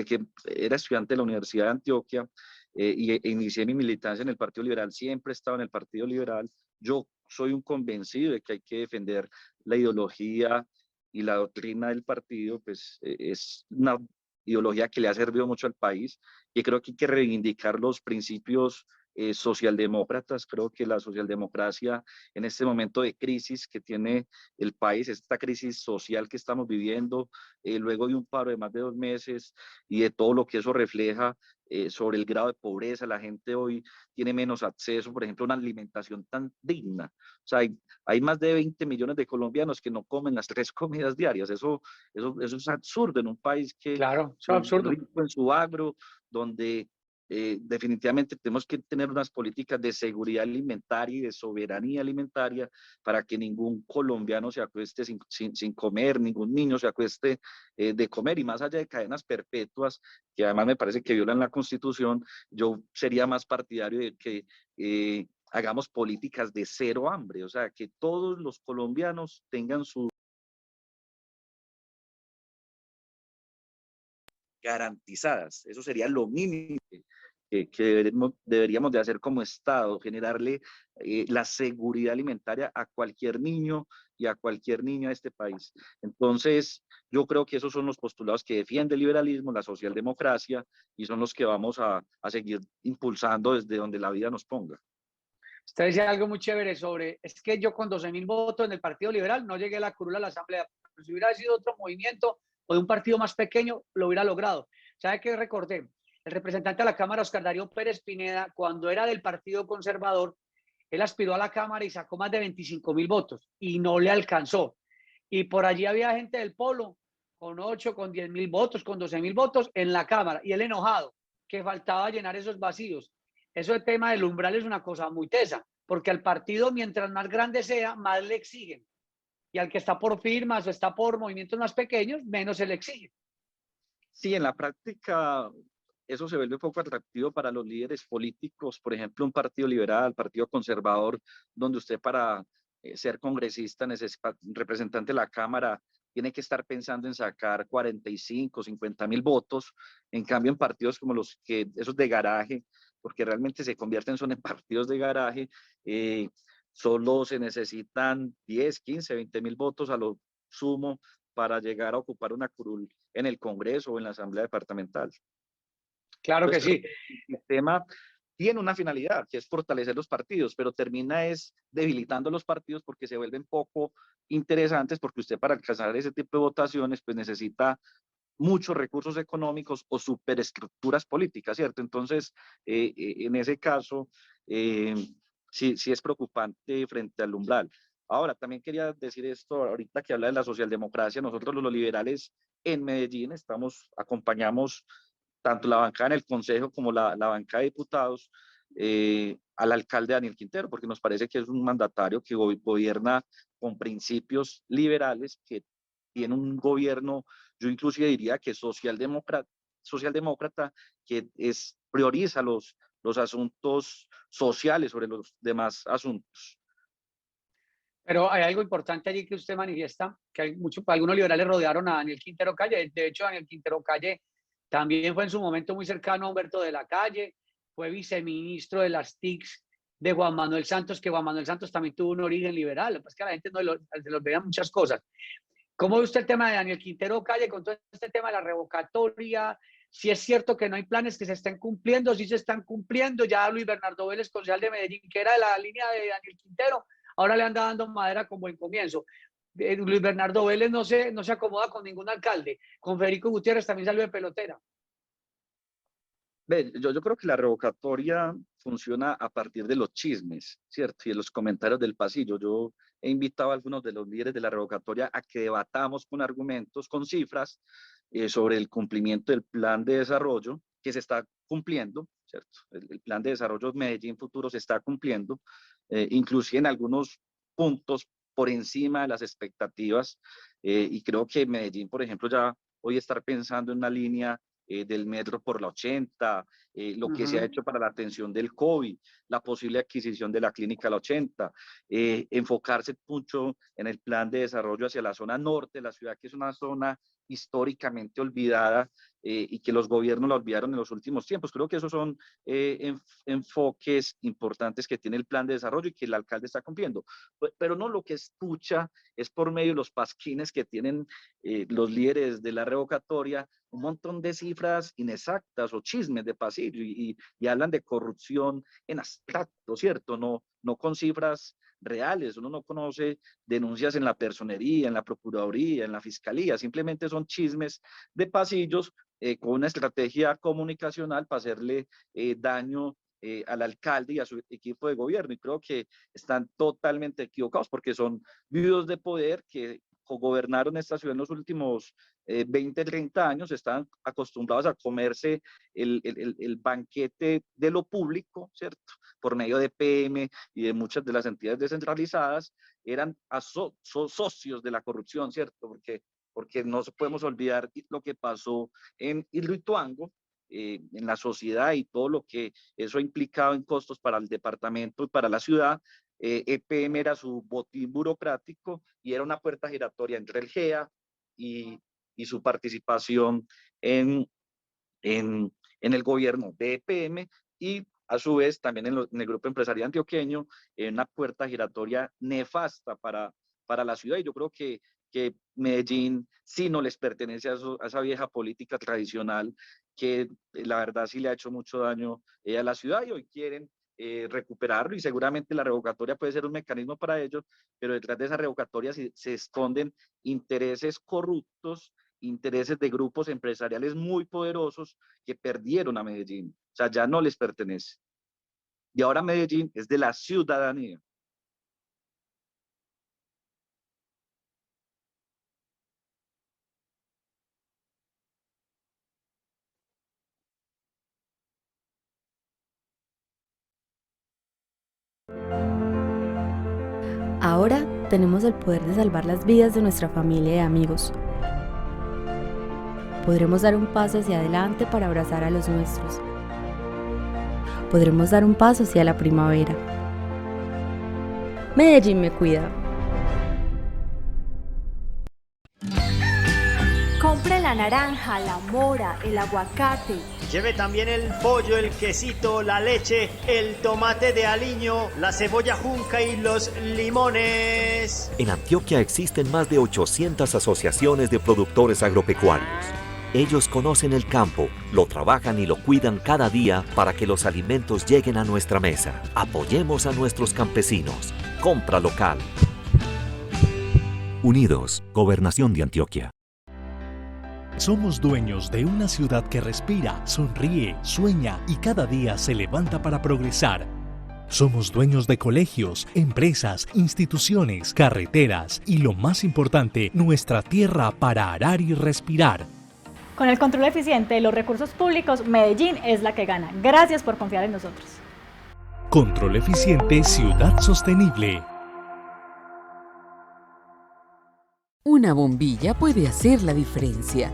que era estudiante de la Universidad de Antioquia y inicié mi militancia en el Partido Liberal, siempre he estado en el Partido Liberal. Yo soy un convencido de que hay que defender la ideología y la doctrina del partido, pues es una ideología que le ha servido mucho al país, y creo que hay que reivindicar los principios socialdemócratas. Creo que la socialdemocracia en este momento de crisis que tiene el país, esta crisis social que estamos viviendo, luego de un paro de más de 2 meses y de todo lo que eso refleja sobre el grado de pobreza, la gente hoy tiene menos acceso, por ejemplo, a una alimentación tan digna. O sea, hay más de 20 millones de colombianos que no comen las 3 comidas diarias. Eso es absurdo en un país que claro, es absurdo en su agro, donde definitivamente tenemos que tener unas políticas de seguridad alimentaria y de soberanía alimentaria para que ningún colombiano se acueste sin comer, ningún niño se acueste de comer. Y más allá de cadenas perpetuas, que además me parece que violan la Constitución, yo sería más partidario de que hagamos políticas de cero hambre, o sea, que todos los colombianos tengan su garantizadas. Eso sería lo mínimo deberíamos de hacer como Estado, generarle la seguridad alimentaria a cualquier niño y a cualquier niña de este país. Entonces, yo creo que esos son los postulados que defiende el liberalismo, la socialdemocracia, y son los que vamos a seguir impulsando desde donde la vida nos ponga. Usted decía algo muy chévere sobre, es que yo con 12.000 votos en el Partido Liberal no llegué a la curula a la Asamblea, pero si hubiera sido otro movimiento o de un partido más pequeño, lo hubiera logrado. ¿Sabe qué recordé? El representante de la Cámara, Oscar Darío Pérez Pineda, cuando era del Partido Conservador, él aspiró a la Cámara y sacó más de 25.000 votos y no le alcanzó. Y por allí había gente del Polo con 8, con 10.000 votos, con 12.000 votos en la Cámara, y él enojado, que faltaba llenar esos vacíos. Eso del tema del umbral es una cosa muy tesa, porque al partido, mientras más grande sea, más le exigen. Y al que está por firmas o está por movimientos más pequeños, menos se le exige. Sí, en la práctica eso se vuelve poco atractivo para los líderes políticos, por ejemplo, un partido liberal, partido conservador, donde usted para ser congresista, representante de la Cámara, tiene que estar pensando en sacar 45, 50.000 votos. En cambio, en partidos como esos de garaje, porque realmente se convierten son en partidos de garaje, solo se necesitan 10, 15, 20.000 votos a lo sumo para llegar a ocupar una curul en el Congreso o en la Asamblea Departamental. Claro que sí. El sistema tiene una finalidad, que es fortalecer los partidos, pero termina debilitando los partidos porque se vuelven poco interesantes, porque usted para alcanzar ese tipo de votaciones pues necesita muchos recursos económicos o superestructuras políticas, ¿cierto? Entonces, en ese caso, sí es preocupante frente al umbral. Ahora, también quería decir esto, ahorita que habla de la socialdemocracia, nosotros los liberales en Medellín acompañamos tanto la bancada en el Consejo como la bancada de diputados al alcalde Daniel Quintero, porque nos parece que es un mandatario que gobierna con principios liberales, que tiene un gobierno, yo inclusive diría que socialdemócrata, que prioriza los asuntos sociales sobre los demás asuntos. Pero hay algo importante allí que usted manifiesta, que algunos liberales rodearon a Daniel Quintero Calle. De hecho, Daniel Quintero Calle también fue en su momento muy cercano a Humberto de la Calle, fue viceministro de las TICs de Juan Manuel Santos, que Juan Manuel Santos también tuvo un origen liberal. Pues que a la gente se los veía muchas cosas. ¿Cómo ve usted el tema de Daniel Quintero Calle con todo este tema de la revocatoria? Si es cierto que no hay planes que se estén cumpliendo, si se están cumpliendo. Ya Luis Bernardo Vélez, concejal de Medellín, que era de la línea de Daniel Quintero, ahora le anda dando madera con buen comienzo. Luis Bernardo Vélez no se acomoda con ningún alcalde. Con Federico Gutiérrez también salió de pelotera. Yo creo que la revocatoria funciona a partir de los chismes, ¿cierto? Y de los comentarios del pasillo. Yo he invitado a algunos de los líderes de la revocatoria a que debatamos con argumentos, con cifras, sobre el cumplimiento del plan de desarrollo que se está cumpliendo, ¿cierto? El plan de desarrollo Medellín Futuro se está cumpliendo, inclusive en algunos puntos por encima de las expectativas, y creo que Medellín, por ejemplo, ya hoy estar pensando en una línea del metro por la 80, lo que se ha hecho para la atención del COVID, la posible adquisición de la clínica la 80, enfocarse mucho en el plan de desarrollo hacia la zona norte de la ciudad, que es una zona históricamente olvidada, y que los gobiernos la olvidaron en los últimos tiempos. Creo que esos son enfoques importantes que tiene el plan de desarrollo y que el alcalde está cumpliendo. Pero no, lo que escucha es por medio de los pasquines que tienen los líderes de la revocatoria, un montón de cifras inexactas o chismes de pasillo, y hablan de corrupción en abstracto, ¿cierto? No con cifras reales. Uno no conoce denuncias en la personería, en la procuraduría, en la fiscalía, simplemente son chismes de pasillos con una estrategia comunicacional para hacerle daño al alcalde y a su equipo de gobierno, y creo que están totalmente equivocados porque son viudos de poder que gobernaron esta ciudad en los últimos 20, 30 años, están acostumbrados a comerse el banquete de lo público, ¿cierto? Por medio de PM y de muchas de las entidades descentralizadas, eran socios de la corrupción, ¿cierto? Porque no podemos olvidar lo que pasó en Hidroituango, en la sociedad, y todo lo que eso ha implicado en costos para el departamento y para la ciudad. EPM era su botín burocrático y era una puerta giratoria entre el GEA y su participación en el gobierno de EPM, y a su vez también en el grupo empresarial antioqueño, una puerta giratoria nefasta para la ciudad. Y yo creo que Medellín sí no les pertenece a esa vieja política tradicional que la verdad sí le ha hecho mucho daño a la ciudad, y hoy quieren recuperarlo, y seguramente la revocatoria puede ser un mecanismo para ello, pero detrás de esa revocatoria se esconden intereses corruptos, intereses de grupos empresariales muy poderosos que perdieron a Medellín. O sea, ya no les pertenece. Y ahora Medellín es de la ciudadanía. Ahora tenemos el poder de salvar las vidas de nuestra familia y amigos. Podremos dar un paso hacia adelante para abrazar a los nuestros. Podremos dar un paso hacia la primavera. Medellín me cuida. Compre la naranja, la mora, el aguacate. Lleve también el pollo, el quesito, la leche, el tomate de aliño, la cebolla junca y los limones. En Antioquia existen más de 800 asociaciones de productores agropecuarios. Ellos conocen el campo, lo trabajan y lo cuidan cada día para que los alimentos lleguen a nuestra mesa. Apoyemos a nuestros campesinos. Compra local. Unidos, Gobernación de Antioquia. Somos dueños de una ciudad que respira, sonríe, sueña y cada día se levanta para progresar. Somos dueños de colegios, empresas, instituciones, carreteras y lo más importante, nuestra tierra para arar y respirar. Con el control eficiente de los recursos públicos, Medellín es la que gana. Gracias por confiar en nosotros. Control eficiente, ciudad sostenible. Una bombilla puede hacer la diferencia.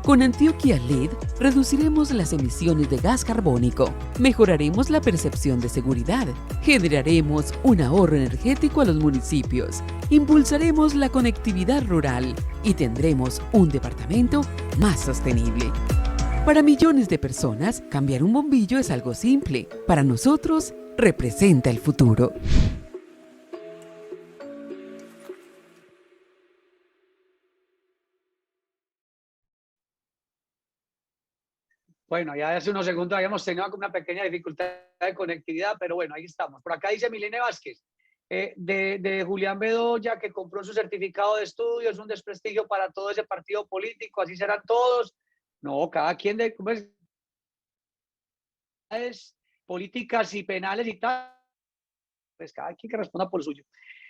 Con Antioquia LED reduciremos las emisiones de gas carbónico, mejoraremos la percepción de seguridad, generaremos un ahorro energético a los municipios, impulsaremos la conectividad rural y tendremos un departamento más sostenible. Para millones de personas, cambiar un bombillo es algo simple. Para nosotros, representa el futuro. Bueno, ya hace unos segundos habíamos tenido una pequeña dificultad de conectividad, pero bueno, ahí estamos. Por acá dice Milene Vázquez, de Julián Bedoya, que compró su certificado de estudio, es un desprestigio para todo ese partido político, así serán todos. No, cada quien de políticas y penales y tal, pues cada quien que responda por suyo.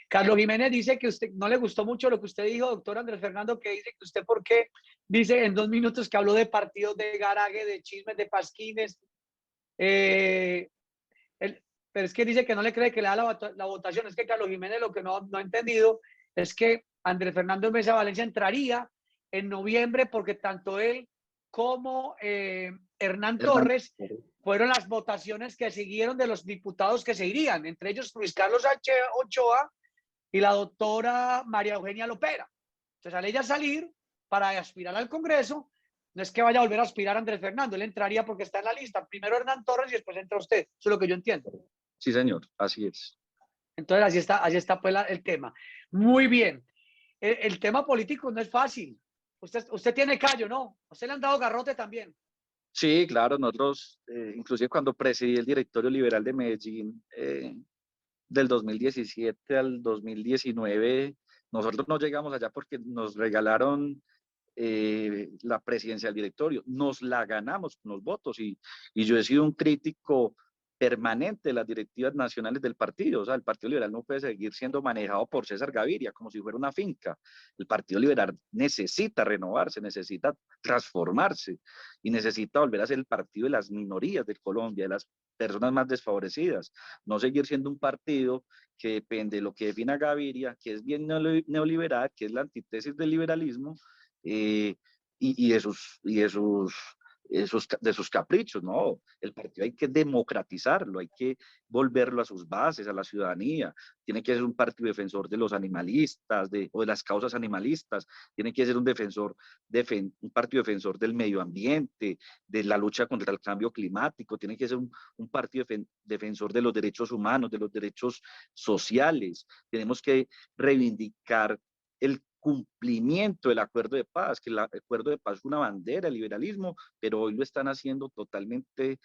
Carlos Jiménez dice que usted no le gustó mucho lo que usted dijo, doctor Andrés Fernando, que dice que usted por qué dice en 2 minutos que habló de partidos de garaje, de chismes, de pasquines. Pero es que dice que no le cree que le da la votación. Es que Carlos Jiménez lo que no ha entendido es que Andrés Fernando Mesa Valencia entraría en noviembre porque tanto él como Hernán Torres fueron las votaciones que siguieron de los diputados que se irían, entre ellos Luis Carlos H. Ochoa y la doctora María Eugenia Lopera. Entonces, al ella salir para aspirar al Congreso, no es que vaya a volver a aspirar a Andrés Fernando, él entraría porque está en la lista. Primero Hernán Torres y después entra usted. Eso es lo que yo entiendo. Sí, señor, así es. Entonces, así está pues el tema. Muy bien. El tema político no es fácil. Usted tiene callo, ¿no? A usted le han dado garrote también. Sí, claro, nosotros, inclusive cuando presidí el directorio liberal de Medellín, del 2017 al 2019, nosotros no llegamos allá porque nos regalaron la presidencia del directorio, nos la ganamos con los votos y yo he sido un crítico permanente de las directivas nacionales del partido. O sea, el Partido Liberal no puede seguir siendo manejado por César Gaviria como si fuera una finca. El Partido Liberal necesita renovarse, necesita transformarse y necesita volver a ser el partido de las minorías de Colombia, de las personas más desfavorecidas, no seguir siendo un partido que depende de lo que defina Gaviria, que es bien neoliberal, que es la antítesis del liberalismo, y de sus de sus caprichos, no, el partido hay que democratizarlo, hay que volverlo a sus bases, a la ciudadanía, tiene que ser un partido defensor de los animalistas o de las causas animalistas, tiene que ser un partido defensor del medio ambiente, de la lucha contra el cambio climático, tiene que ser un partido defensor de los derechos humanos, de los derechos sociales, tenemos que reivindicar el cumplimiento del acuerdo de paz, que el acuerdo de paz fue una bandera del liberalismo, pero hoy lo están haciendo totalmente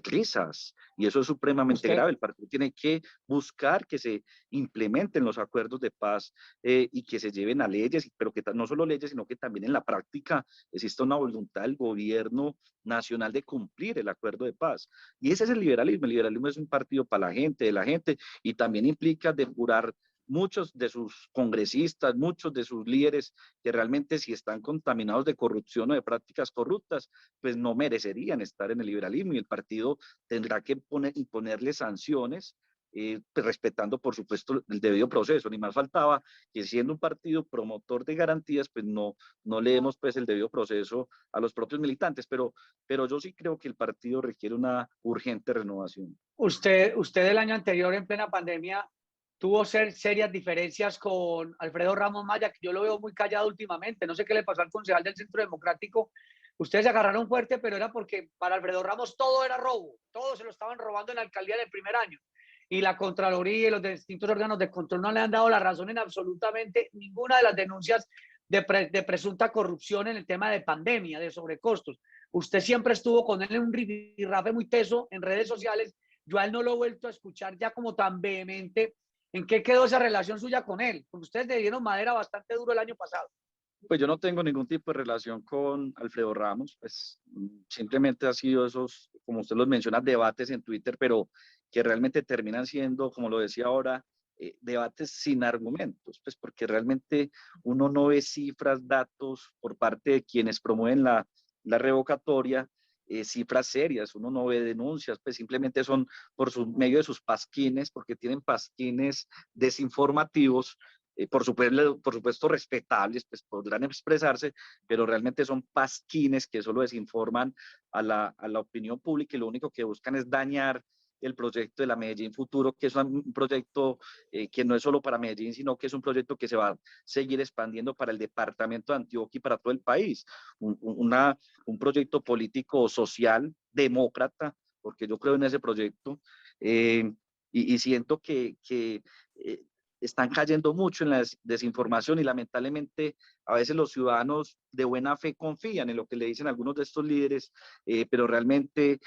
risas, y eso es supremamente grave. El partido tiene que buscar que se implementen los acuerdos de paz y que se lleven a leyes, pero que no solo leyes, sino que también en la práctica exista una voluntad del gobierno nacional de cumplir el acuerdo de paz. Y ese es el liberalismo es un partido para la gente, de la gente, y también implica depurar muchos de sus congresistas, muchos de sus líderes que realmente si están contaminados de corrupción o de prácticas corruptas, pues no merecerían estar en el liberalismo, y el partido tendrá que imponerle sanciones, pues respetando por supuesto el debido proceso. Ni más faltaba que siendo un partido promotor de garantías, pues no le demos pues el debido proceso a los propios militantes, pero yo sí creo que el partido requiere una urgente renovación. Usted el año anterior en plena pandemia tuvo serias diferencias con Alfredo Ramos Maya, que yo lo veo muy callado últimamente. No sé qué le pasó al concejal del Centro Democrático. Ustedes se agarraron fuerte, pero era porque para Alfredo Ramos todo era robo. Todo se lo estaban robando en la alcaldía del primer año. Y la Contraloría y los distintos órganos de control no le han dado la razón en absolutamente ninguna de las denuncias de presunta corrupción en el tema de pandemia, de sobrecostos. Usted siempre estuvo con él en un rifirrafe muy teso en redes sociales. Yo a él no lo he vuelto a escuchar ya como tan vehemente. ¿En qué quedó esa relación suya con él? Porque ustedes le dieron madera bastante duro el año pasado. Pues yo no tengo ningún tipo de relación con Alfredo Ramos, pues simplemente ha sido esos, como usted los menciona, debates en Twitter, pero que realmente terminan siendo, como lo decía ahora, debates sin argumentos, pues porque realmente uno no ve cifras, datos por parte de quienes promueven la revocatoria, cifras serias, uno no ve denuncias, pues simplemente son por medio de sus pasquines, porque tienen pasquines desinformativos, por supuesto respetables, pues podrán expresarse, pero realmente son pasquines que solo desinforman a la opinión pública, y lo único que buscan es dañar el proyecto de la Medellín Futuro, que es un proyecto que no es solo para Medellín, sino que es un proyecto que se va a seguir expandiendo para el departamento de Antioquia y para todo el país. Un proyecto político, social, demócrata, porque yo creo en ese proyecto, y siento que están cayendo mucho en la desinformación, y lamentablemente a veces los ciudadanos de buena fe confían en lo que le dicen algunos de estos líderes, pero realmente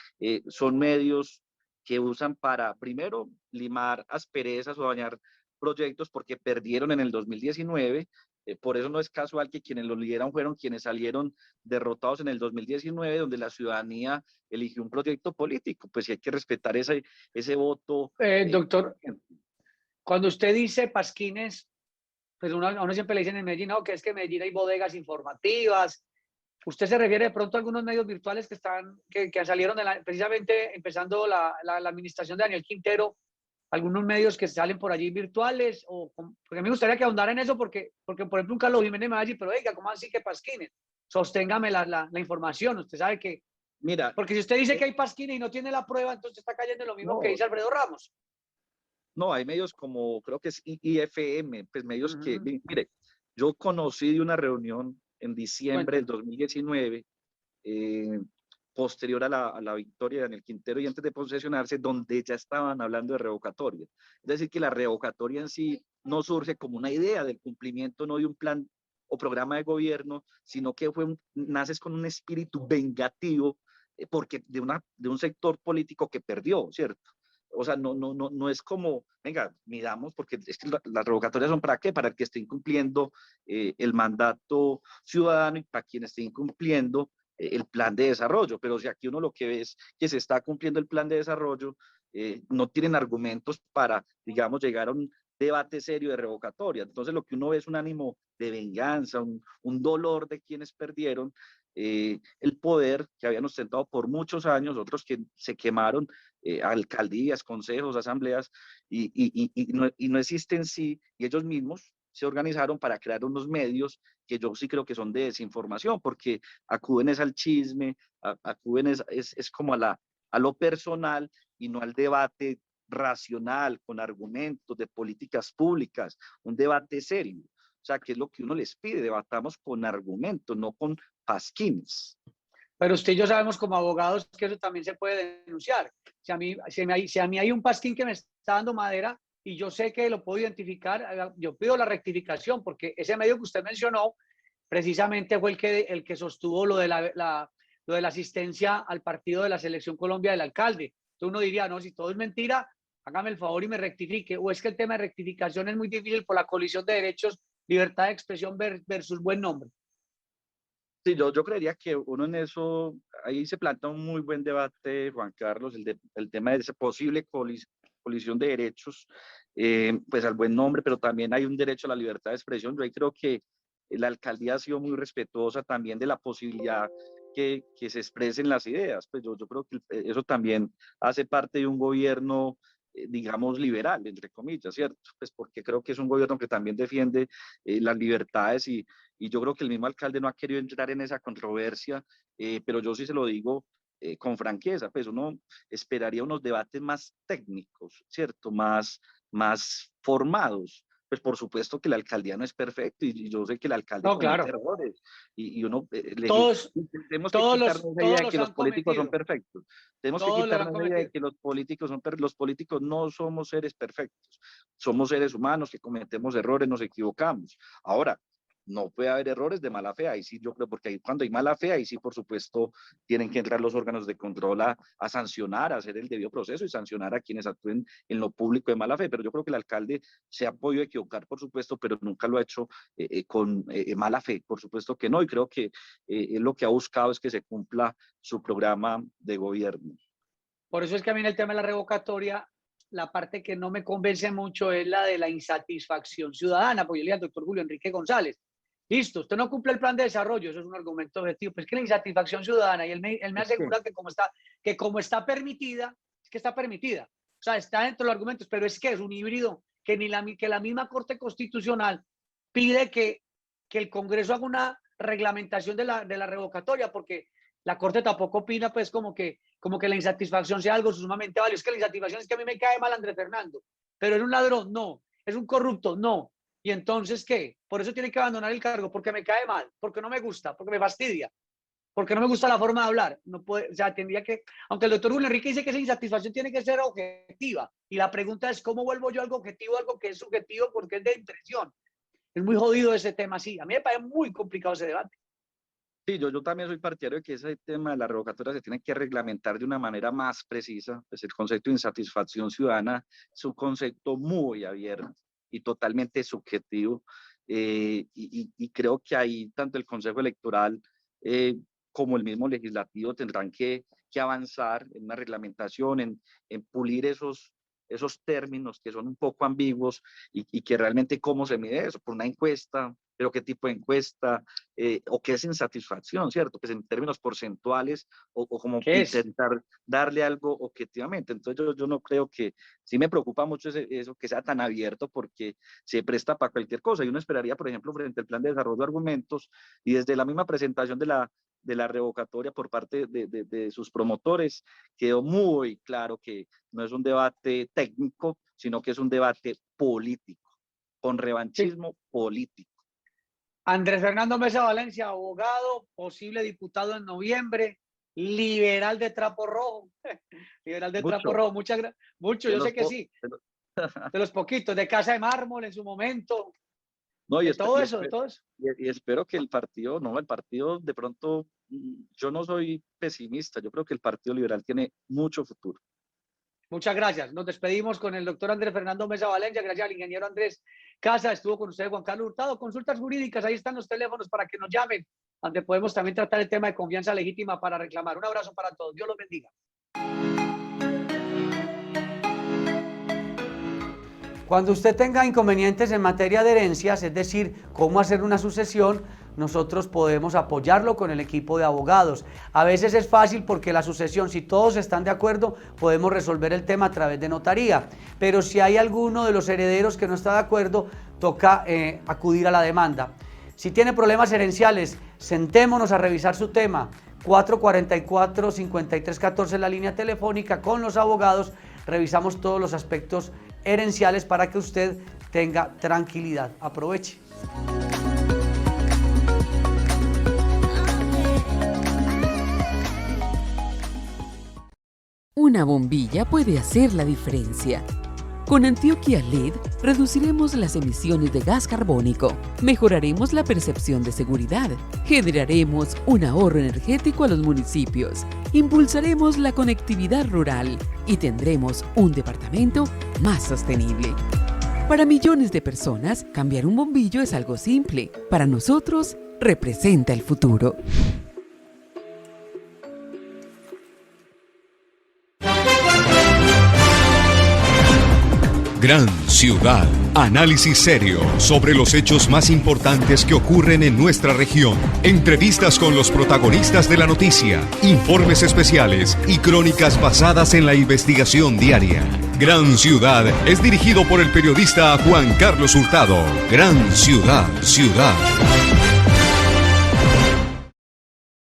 son medios que usan para, primero, limar asperezas o dañar proyectos porque perdieron en el 2019, por eso no es casual que quienes lo lideran fueron quienes salieron derrotados en el 2019, donde la ciudadanía eligió un proyecto político, pues sí hay que respetar ese voto. Doctor, cuando usted dice pasquines, pues a uno siempre le dicen en Medellín, no, que es que en Medellín hay bodegas informativas. ¿Usted se refiere de pronto a algunos medios virtuales que salieron precisamente empezando la administración de Daniel Quintero, algunos medios que salen por allí virtuales? Porque a mí me gustaría que ahondara en eso, porque por ejemplo un Carlos Jiménez me va a decir, pero oiga, ¿cómo así que pasquines? Sosténgame la información. Usted sabe que, mira, porque si usted dice que hay pasquines y no tiene la prueba, entonces está cayendo en lo mismo que dice Alfredo Ramos. No, hay medios como, creo que es IFM, pues medios que, mire, yo conocí de una reunión en diciembre del 2019, posterior a la victoria de Daniel Quintero y antes de posesionarse, donde ya estaban hablando de revocatoria. Es decir, que la revocatoria en sí no surge como una idea del cumplimiento, no de un plan o programa de gobierno, sino que naces con un espíritu vengativo, porque de un sector político que perdió, ¿cierto? O sea, no es como, venga, midamos, porque es que las revocatorias son ¿para qué? Para el que esté incumpliendo el mandato ciudadano y para quien esté incumpliendo el plan de desarrollo. Pero si aquí uno lo que ve es que se está cumpliendo el plan de desarrollo, no tienen argumentos para, digamos, llegar a un debate serio de revocatoria. Entonces lo que uno ve es un ánimo de venganza, un dolor de quienes perdieron el poder que habían ostentado por muchos años, otros que se quemaron, alcaldías, consejos, asambleas, y no existen sí, y ellos mismos se organizaron para crear unos medios que yo sí creo que son de desinformación, porque acuden es al chisme, acuden es como a lo personal y no al debate racional, con argumentos de políticas públicas, un debate serio. O sea, ¿qué es lo que uno les pide? Debatamos con argumentos, no con pasquines. Pero usted y yo sabemos como abogados que eso también se puede denunciar. Si a mí hay un pasquín que me está dando madera y yo sé que lo puedo identificar, yo pido la rectificación, porque ese medio que usted mencionó precisamente fue el que sostuvo lo de la asistencia al partido de la Selección Colombia del alcalde. Entonces uno diría, no, si todo es mentira, hágame el favor y me rectifique. O es que el tema de rectificación es muy difícil por la colisión de derechos, libertad de expresión versus buen nombre. Sí, yo creería que uno en eso, ahí se plantea un muy buen debate, Juan Carlos, el tema de esa posible colisión de derechos, pues al buen nombre, pero también hay un derecho a la libertad de expresión. Yo ahí creo que la alcaldía ha sido muy respetuosa también de la posibilidad que se expresen las ideas. Pues yo creo que eso también hace parte de un gobierno, digamos, liberal, entre comillas, ¿cierto? Pues porque creo que es un gobierno que también defiende las libertades y yo creo que el mismo alcalde no ha querido entrar en esa controversia, pero yo sí se lo digo con franqueza, pues uno esperaría unos debates más técnicos, ¿cierto? Más formados. Pues por supuesto que la alcaldía no es perfecta y yo sé que el alcalde comete errores y uno tenemos que quitarnos la idea de que los políticos son perfectos. Tenemos que quitarnos la idea de que los políticos no somos seres perfectos, somos seres humanos que cometemos errores, nos equivocamos. Ahora, no puede haber errores de mala fe, ahí sí yo creo, porque cuando hay mala fe, ahí sí por supuesto tienen que entrar los órganos de control a sancionar, a hacer el debido proceso y sancionar a quienes actúen en lo público de mala fe, pero yo creo que el alcalde se ha podido equivocar, por supuesto, pero nunca lo ha hecho con mala fe, por supuesto que no, y creo que él lo que ha buscado es que se cumpla su programa de gobierno. Por eso es que a mí en el tema de la revocatoria, la parte que no me convence mucho es la de la insatisfacción ciudadana, porque yo le digo al doctor Julio Enrique González, listo, usted no cumple el plan de desarrollo, eso es un argumento objetivo, pues es que la insatisfacción ciudadana, y él me asegura que como está permitida, es que está permitida, o sea, está dentro de los argumentos, pero es que es un híbrido que la misma Corte Constitucional pide que el Congreso haga una reglamentación de la revocatoria, porque la Corte tampoco opina pues como que la insatisfacción sea algo sumamente válido. Es que la insatisfacción es que a mí me cae mal Andrés Fernando, pero es un ladrón, no, es un corrupto, no. ¿Y entonces qué? Por eso tiene que abandonar el cargo, porque me cae mal, porque no me gusta, porque me fastidia, porque no me gusta la forma de hablar. No puede, o sea, tendría que, aunque el doctor Julio Enrique dice que esa insatisfacción tiene que ser objetiva, y la pregunta es, ¿cómo vuelvo yo algo objetivo, algo que es subjetivo porque es de impresión? Es muy jodido ese tema así. A mí me parece muy complicado ese debate. Sí, yo también soy partidario de que ese tema de la revocatoria se tiene que reglamentar de una manera más precisa. Pues el concepto de insatisfacción ciudadana es un concepto muy abierto y totalmente subjetivo. Y creo que ahí tanto el Consejo Electoral como el mismo legislativo tendrán que avanzar en una reglamentación, en pulir esos términos que son un poco ambiguos y que realmente cómo se mide eso, por una encuesta, pero qué tipo de encuesta, o qué es insatisfacción, ¿cierto? Que es en términos porcentuales o como intentar darle algo objetivamente. Entonces yo no creo que, sí me preocupa mucho eso, que sea tan abierto porque se presta para cualquier cosa y uno esperaría, por ejemplo, frente al plan de desarrollo de argumentos y desde la misma presentación de la revocatoria por parte de sus promotores, quedó muy claro que no es un debate técnico, sino que es un debate político, con revanchismo político. Andrés Fernando Mesa Valencia, abogado, posible diputado en noviembre, liberal de trapo rojo. Liberal de trapo rojo, mucho, yo sé que sí. De los poquitos, de Casa de Mármol en su momento. No, y todo eso. Y espero que el partido de pronto, yo no soy pesimista, yo creo que el Partido Liberal tiene mucho futuro. Muchas gracias. Nos despedimos con el doctor Andrés Fernando Mesa Valencia, gracias al ingeniero Andrés Casa, estuvo con ustedes Juan Carlos Hurtado. Consultas jurídicas, ahí están los teléfonos para que nos llamen, donde podemos también tratar el tema de confianza legítima para reclamar. Un abrazo para todos, Dios los bendiga. Cuando usted tenga inconvenientes en materia de herencias, es decir, cómo hacer una sucesión, nosotros podemos apoyarlo con el equipo de abogados. A veces es fácil porque la sucesión, si todos están de acuerdo, podemos resolver el tema a través de notaría, pero si hay alguno de los herederos que no está de acuerdo, toca acudir a la demanda. Si tiene problemas herenciales, sentémonos a revisar su tema. 444-5314 la línea telefónica con los abogados, revisamos todos los aspectos herenciales para que usted tenga tranquilidad. Aproveche. Una bombilla puede hacer la diferencia. Con Antioquia LED reduciremos las emisiones de gas carbónico, mejoraremos la percepción de seguridad, generaremos un ahorro energético a los municipios, impulsaremos la conectividad rural y tendremos un departamento más sostenible. Para millones de personas, cambiar un bombillo es algo simple. Para nosotros, representa el futuro. Gran Ciudad. Análisis serio sobre los hechos más importantes que ocurren en nuestra región. Entrevistas con los protagonistas de la noticia, informes especiales y crónicas basadas en la investigación diaria. Gran Ciudad es dirigido por el periodista Juan Carlos Hurtado. Gran Ciudad.